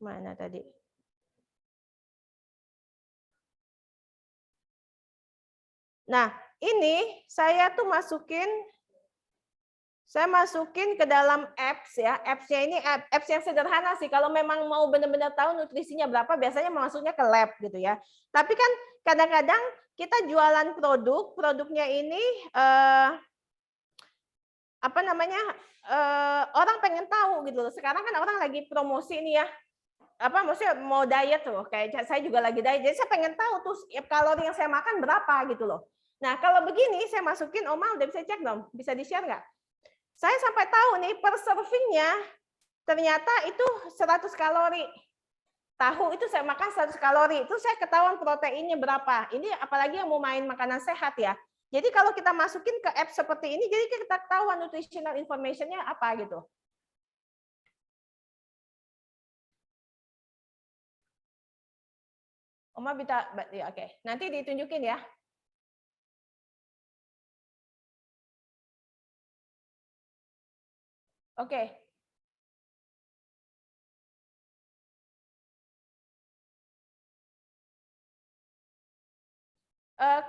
mana tadi? Nah, ini saya tuh masukin Saya masukin ke dalam apps ya. Apps-nya ini apps yang sederhana sih. Kalau memang mau benar-benar tahu nutrisinya berapa, biasanya masuknya ke lab gitu ya. Tapi kan kadang-kadang kita jualan produknya ini apa namanya? Orang pengen tahu gitu loh. Sekarang kan orang lagi promosi ini ya. Apa maksudnya mau diet tuh, kayak saya juga lagi diet. Jadi saya pengen tahu tuh kalori yang saya makan berapa gitu loh. Nah, kalau begini saya masukin, Oma udah bisa cek dong. Bisa di-share nggak? Saya sampai tahu nih per servingnya ternyata itu 100 kalori. Tahu itu saya makan 100 kalori. Itu saya ketahuan proteinnya berapa. Ini apalagi yang mau main makanan sehat ya. Jadi kalau kita masukin ke app seperti ini, jadi kita ketahuan nutritional information-nya apa gitu. Oma bisa, ya, oke. Nanti ditunjukin ya. Oke.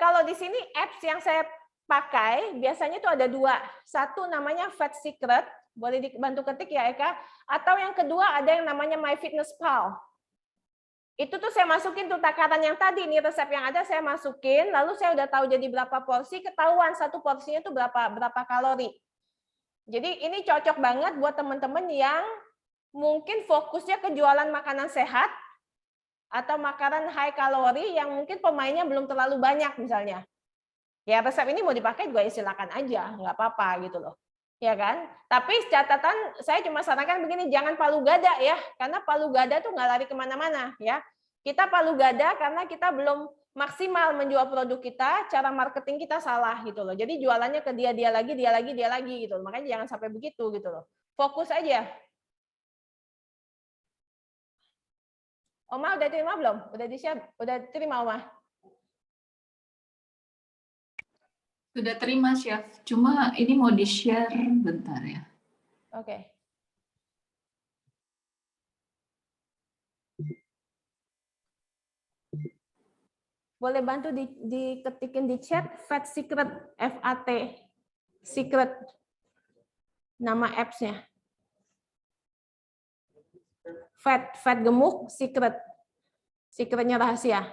Kalau di sini apps yang saya pakai biasanya itu ada dua. Satu namanya Fat Secret, boleh dibantu ketik ya Eka. Atau yang kedua ada yang namanya MyFitnessPal. Itu tuh saya masukin tuh takaran yang tadi nih, resep yang ada saya masukin, lalu saya udah tahu jadi berapa porsi, ketahuan satu porsinya tuh berapa kalori. Jadi ini cocok banget buat teman-teman yang mungkin fokusnya ke jualan makanan sehat atau makanan high kalori yang mungkin pemainnya belum terlalu banyak misalnya. Ya resep ini mau dipakai juga silakan aja, nggak apa-apa gitu loh. Ya kan? Tapi catatan saya cuma sarankan begini, jangan palu gada ya, karena palu gada tuh nggak lari kemana-mana ya. Kita palu gada karena kita belum maksimal menjual produk kita, cara marketing kita salah gitu loh. Jadi jualannya ke dia lagi gitu loh. Makanya jangan sampai begitu gitu loh. Fokus aja. Oma udah terima belum? Udah di-share? Udah terima Oma? Sudah terima, Chef. Cuma ini mau di-share bentar ya. Oke. Boleh bantu diketikin di chat Fat Secret, FAT Secret, nama apps-nya. Fat gemuk, Secret. Secretnya rahasia.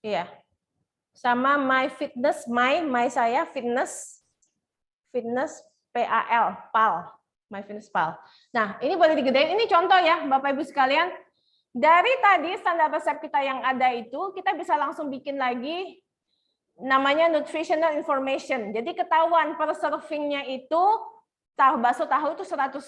Iya. Sama My Fitness, my saya fitness PAL, My Fitness PAL. Nah, ini boleh digedein. Ini contoh ya, Bapak Ibu sekalian. Dari tadi standar resep kita yang ada itu, kita bisa langsung bikin lagi namanya nutritional information. Jadi ketahuan per servingnya itu bakso tahu itu 100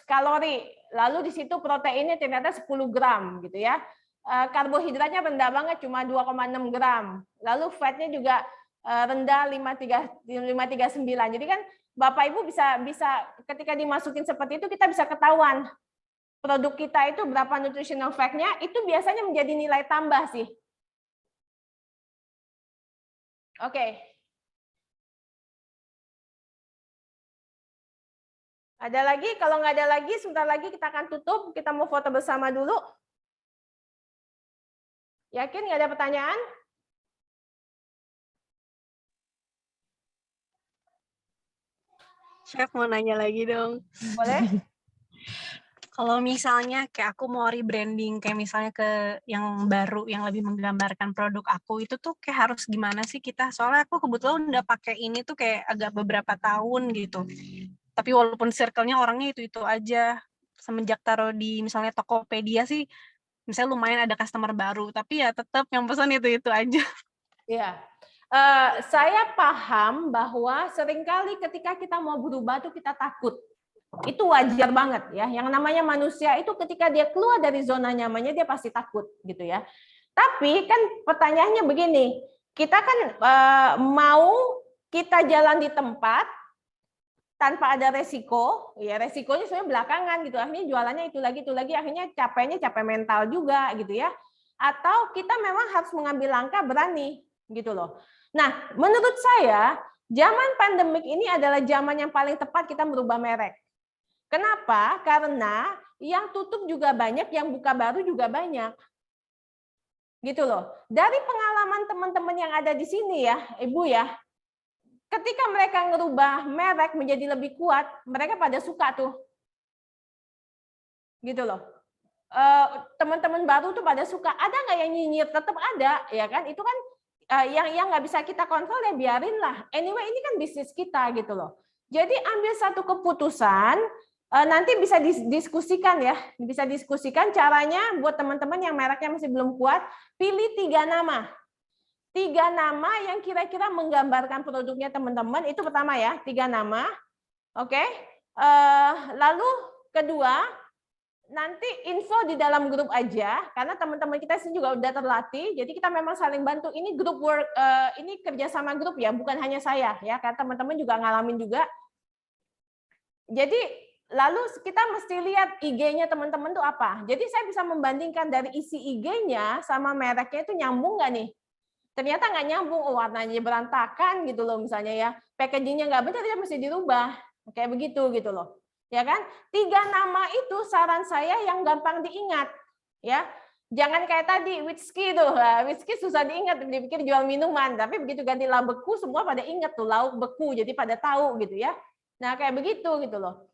kalori. Lalu di situ proteinnya ternyata 10 gram gitu ya. Karbohidratnya rendah banget cuma 2,6 gram. Lalu fatnya juga rendah 539. Jadi kan Bapak Ibu bisa ketika dimasukin seperti itu kita bisa ketahuan produk kita itu berapa nutritional fact-nya, itu biasanya menjadi nilai tambah sih. Oke. Ada lagi? Kalau nggak ada lagi, sebentar lagi kita akan tutup. Kita mau foto bersama dulu. Yakin nggak ada pertanyaan? Chef mau nanya lagi dong. Boleh? Kalau misalnya kayak aku mau rebranding, kayak misalnya ke yang baru, yang lebih menggambarkan produk aku, itu tuh kayak harus gimana sih kita? Soalnya aku kebetulan udah pakai ini tuh kayak agak beberapa tahun gitu. Tapi walaupun circle-nya orangnya itu-itu aja. Semenjak taruh di misalnya Tokopedia sih, misalnya lumayan ada customer baru, tapi ya tetap yang pesan itu-itu aja. Iya. Saya paham bahwa seringkali ketika kita mau berubah tuh kita takut. Itu wajar banget ya. Yang namanya manusia itu ketika dia keluar dari zona nyamannya dia pasti takut gitu ya. Tapi kan pertanyaannya begini, kita kan mau kita jalan di tempat tanpa ada resiko, ya resikonya sebenarnya belakangan gitu. Akhirnya jualannya itu lagi, akhirnya capek mental juga gitu ya. Atau kita memang harus mengambil langkah berani gitu loh. Nah, menurut saya Zaman pandemik ini adalah zaman yang paling tepat kita merubah merek. Kenapa? Karena yang tutup juga banyak, yang buka baru juga banyak. Gitu loh. Dari pengalaman teman-teman yang ada di sini ya, Ibu ya, ketika mereka ngerubah merek menjadi lebih kuat, mereka pada suka tuh. Gitu loh. Teman-teman baru tuh pada suka. Ada nggak yang nyinyir? Tetap ada, ya kan? Itu kan yang nggak bisa kita kontrol ya biarin lah. Anyway ini kan bisnis kita gitu loh. Jadi ambil satu keputusan, nanti bisa didiskusikan ya, bisa diskusikan caranya buat teman-teman yang mereknya masih belum kuat, pilih 3 nama. 3 nama yang kira-kira menggambarkan produknya teman-teman, itu pertama ya, 3 nama. Oke. Lalu kedua, nanti info di dalam grup aja, karena teman-teman kita sini juga udah terlatih, jadi kita memang saling bantu. Ini grup work, ini kerjasama grup ya, bukan hanya saya ya, karena teman-teman juga ngalamin juga. Jadi lalu kita mesti lihat IG-nya teman-teman tuh apa. Jadi saya bisa membandingkan dari isi IG-nya sama mereknya itu nyambung nggak nih? Ternyata nggak nyambung, warnanya berantakan gitu loh misalnya ya, packaging-nya nggak benar, dia mesti dirubah, kayak begitu gitu loh. Ya kan? 3 nama itu saran saya yang gampang diingat, ya. Jangan kayak tadi whisky tuh, whisky susah diingat, dipikir jual minuman, tapi begitu ganti lauk beku semua pada ingat tuh lauk beku, jadi pada tahu gitu ya. Nah kayak begitu gitu loh.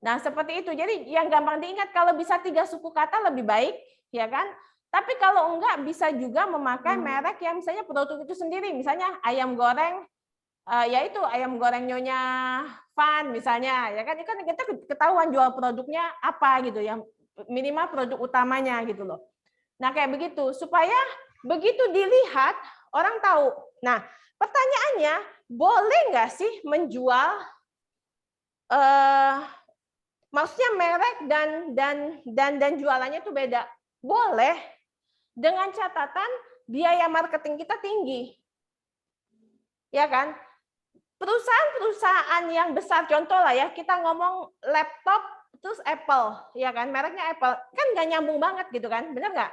Nah seperti itu, jadi yang gampang diingat kalau bisa 3 suku kata lebih baik, ya kan? Tapi kalau enggak bisa juga memakai merek yang misalnya produk itu sendiri, misalnya ayam goreng. Yaitu ayam goreng Nyonya Fan misalnya, ya kan? Itu kan kita ketahuan jual produknya apa gitu ya, minimal produk utamanya gitu loh. Nah kayak begitu supaya begitu dilihat orang tahu. Nah pertanyaannya, boleh nggak sih menjual maksudnya merek dan jualannya itu beda? Boleh, dengan catatan biaya marketing kita tinggi, ya kan? Perusahaan-perusahaan yang besar, contoh lah ya, kita ngomong laptop terus Apple, ya kan, mereknya Apple, kan nggak nyambung banget gitu kan, benar nggak?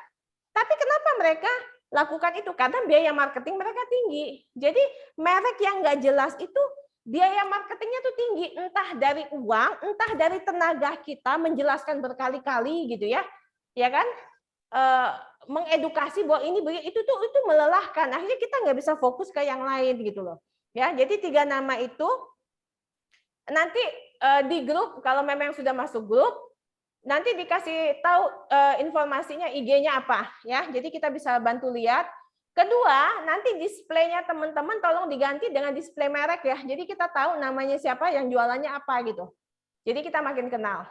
Tapi kenapa mereka lakukan itu? Karena biaya marketing mereka tinggi. Jadi merek yang nggak jelas itu biaya marketingnya tuh tinggi, entah dari uang, entah dari tenaga kita menjelaskan berkali-kali gitu ya, ya kan? Mengedukasi bahwa ini itu melelahkan. Akhirnya kita nggak bisa fokus ke yang lain gitu loh. Ya, jadi 3 nama itu nanti di grup, kalau memang sudah masuk grup, nanti dikasih tahu informasinya IG-nya apa ya. Jadi kita bisa bantu lihat. Kedua, nanti displaynya teman-teman tolong diganti dengan display merek ya. Jadi kita tahu namanya siapa, yang jualannya apa gitu. Jadi kita makin kenal.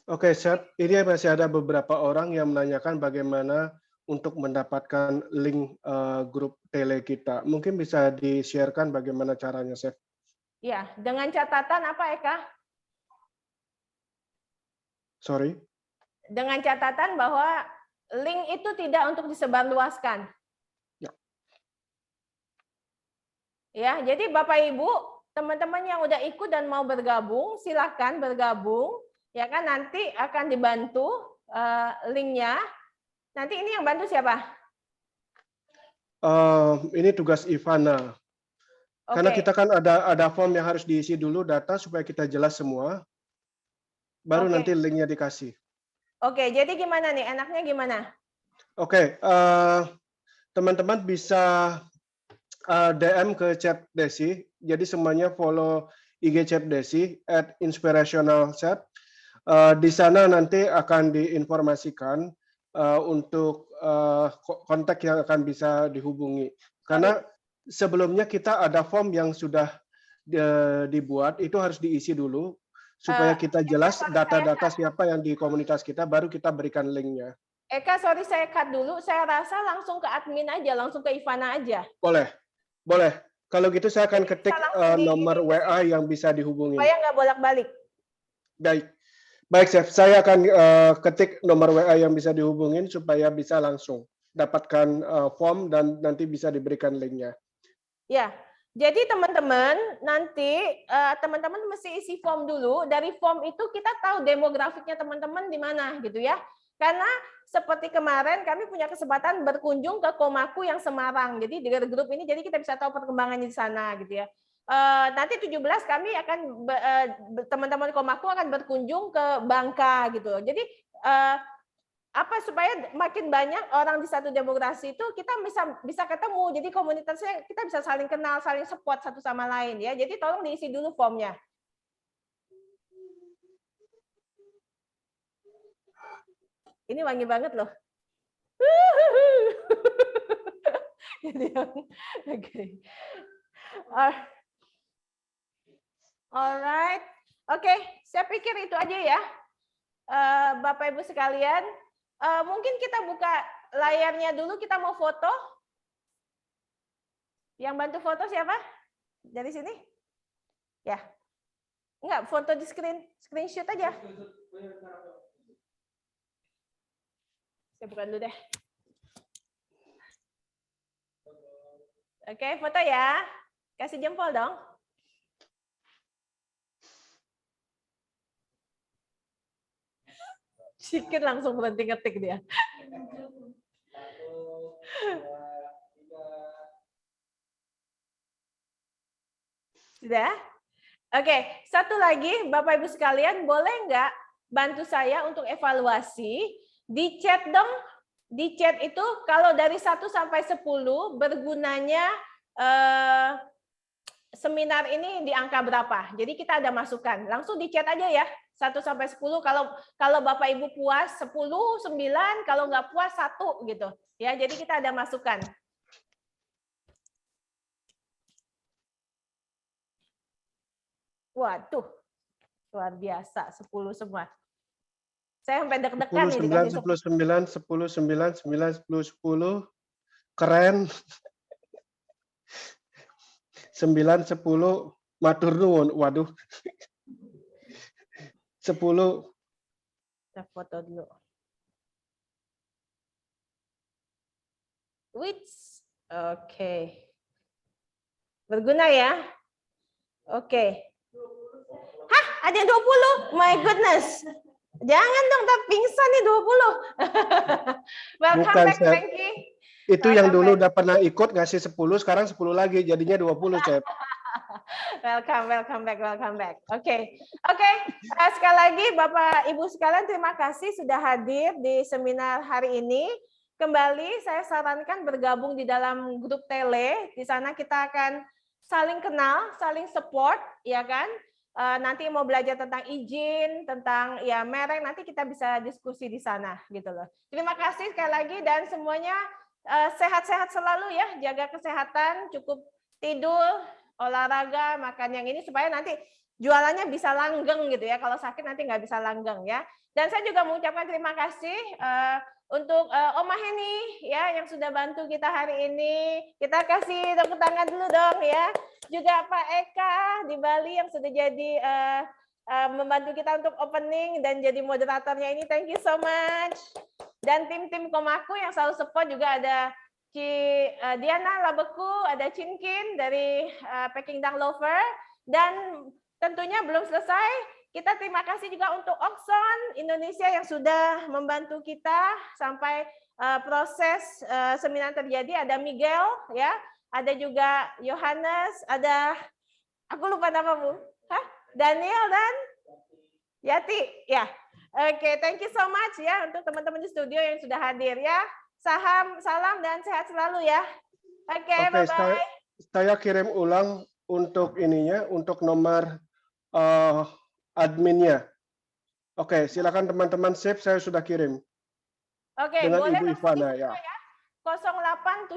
Oke, Chef. Ini masih ada beberapa orang yang menanyakan bagaimana untuk mendapatkan link grup tele kita. Mungkin bisa di-sharekan bagaimana caranya, Chef? Ya, dengan catatan apa, Eka? Sorry? Dengan catatan bahwa link itu tidak untuk disebarluaskan. Ya. Ya, jadi Bapak Ibu, teman-teman yang udah ikut dan mau bergabung, silakan bergabung. Ya kan, nanti akan dibantu linknya. Nanti ini yang bantu siapa? Ini tugas Ivana. Karena kita kan ada form yang harus diisi dulu data supaya kita jelas semua. Baru nanti linknya dikasih. Oke, jadi gimana nih? Enaknya gimana? Oke, teman-teman bisa DM ke Chef Desi. Jadi semuanya follow IG Chef Desi @inspirationalchef. Di sana nanti akan diinformasikan untuk kontak yang akan bisa dihubungi. Karena sebelumnya kita ada form yang sudah dibuat, itu harus diisi dulu supaya kita jelas data-data siapa yang di komunitas kita, baru kita berikan linknya. Eka, sorry saya cut dulu. Saya rasa langsung ke admin aja, langsung ke Ivana aja. Boleh, boleh. Kalau gitu saya akan ketik nomor WA yang bisa dihubungi. Supaya nggak bolak-balik. Baik, Chef. Saya akan ketik nomor WA yang bisa dihubungin supaya bisa langsung dapatkan form dan nanti bisa diberikan linknya. Ya, jadi teman-teman nanti teman-teman mesti isi form dulu. Dari form itu kita tahu demografiknya teman-teman di mana gitu ya. Karena seperti kemarin kami punya kesempatan berkunjung ke Komaku yang Semarang. Jadi di grup ini jadi kita bisa tahu perkembangannya di sana gitu ya. Nanti 17 kami akan teman-teman Komaku akan berkunjung ke Bangka gitu. Jadi supaya makin banyak orang di satu demokrasi itu kita bisa ketemu. Jadi komunitasnya kita bisa saling kenal, saling support satu sama lain ya. Jadi tolong diisi dulu formnya. Ini wangi banget loh. Oke. Alright. Oke, saya pikir itu aja ya. Bapak Ibu sekalian, mungkin kita buka layarnya dulu, kita mau foto. Yang bantu foto siapa? Dari sini? Ya. Enggak, foto di screenshot aja. Saya buka dulu deh. Oke, foto ya. Kasih jempol dong. Sikit langsung berhenti ngetik dia. Sudah? Oke, satu lagi Bapak Ibu sekalian, boleh nggak bantu saya untuk evaluasi? Di chat dong, di chat itu kalau dari 1 sampai 10 bergunanya seminar ini di angka berapa? Jadi kita ada masukan. Langsung di chat aja ya. 1 sampai 10 kalau Bapak Ibu puas 10, 9, kalau nggak puas 1 gitu. Ya, jadi kita ada masukan. Waduh. Luar biasa 10 semua. Saya sampai deg-degan nih dikasih 10, 9, 10, 9, 9, 10, 10. Keren. 9, 10, matur nuwun. Waduh. 10. Kita foto dulu. Which? Oke. Berguna ya? Oke. Hah? Ada yang 20? My goodness. Jangan dong, tak pingsan nih 20. Welcome Bukan, back, Chef. Frankie. Itu Welcome yang dulu back. udah pernah ikut ngasih 10, sekarang 10 lagi, jadinya 20, Chef. Welcome back. Oke. Sekali lagi Bapak Ibu sekalian, terima kasih sudah hadir di seminar hari ini. Kembali saya sarankan bergabung di dalam grup tele. Di sana kita akan saling kenal, saling support, ya kan? Nanti mau belajar tentang izin, tentang ya merek, nanti kita bisa diskusi di sana gitu loh. Terima kasih sekali lagi dan semuanya sehat-sehat selalu ya, jaga kesehatan, cukup tidur, olahraga, makan yang ini supaya nanti jualannya bisa langgeng gitu ya. Kalau sakit nanti nggak bisa langgeng ya. Dan saya juga mengucapkan terima kasih untuk Oma Heni ya yang sudah bantu kita hari ini. Kita kasih tepuk tangan dulu dong ya. Juga Pak Eka di Bali yang sudah jadi membantu kita untuk opening dan jadi moderatornya ini. Thank you so much. Dan tim-tim Komaku yang selalu support juga ada Diana Labeku, ada Cinkin dari Peking Dang Lover, dan tentunya belum selesai. Kita terima kasih juga untuk Oxon Indonesia yang sudah membantu kita sampai proses seminar terjadi. Ada Miguel, ya, ada juga Yohanes, ada aku lupa namamu, Daniel dan Yati, ya. Oke, thank you so much ya untuk teman-teman di studio yang sudah hadir ya. Salam dan sehat selalu ya. Oke, bye-bye. Saya kirim ulang untuk ininya, untuk nomor adminnya. Oke, silakan teman-teman save, saya sudah kirim. Oke, dengan boleh Ibu Ivana ya. 0878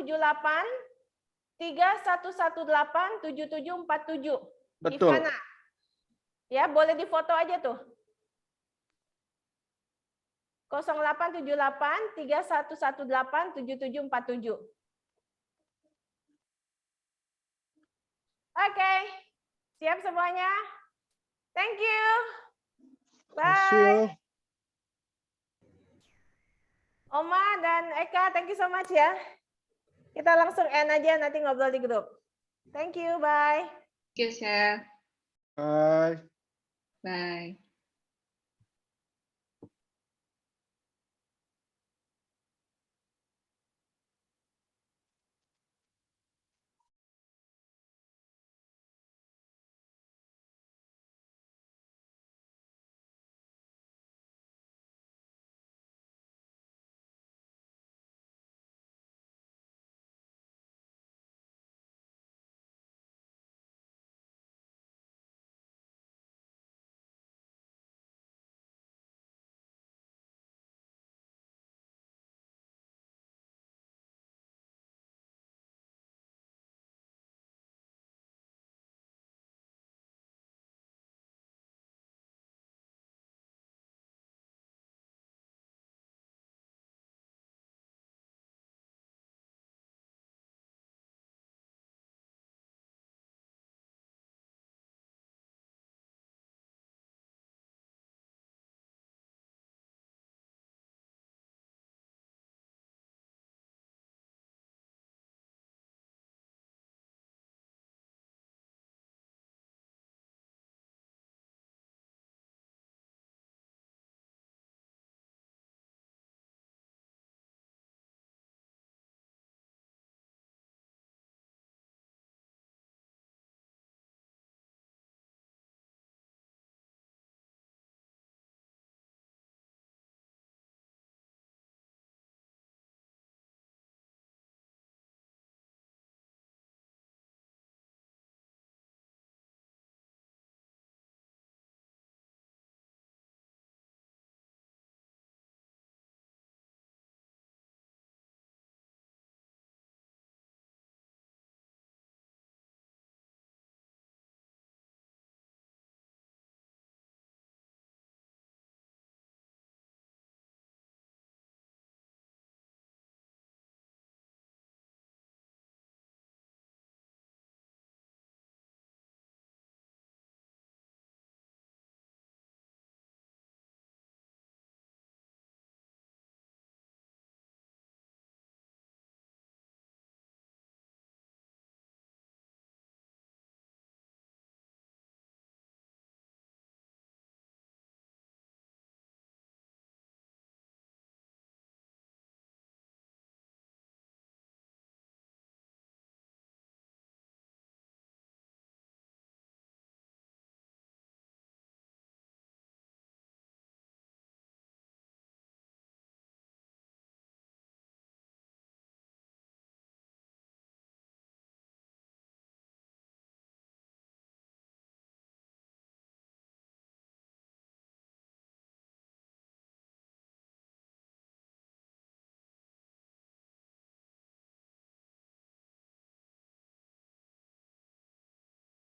3118 7747. Betul. Ivana. Ya, boleh difoto aja tuh. 0878 3118 7747. Oke. Siap semuanya? Thank you. Bye. Oma dan Eka, thank you so much ya. Kita langsung end aja, nanti ngobrol di grup. Thank you, bye. Thank you, Chef. Bye. Bye.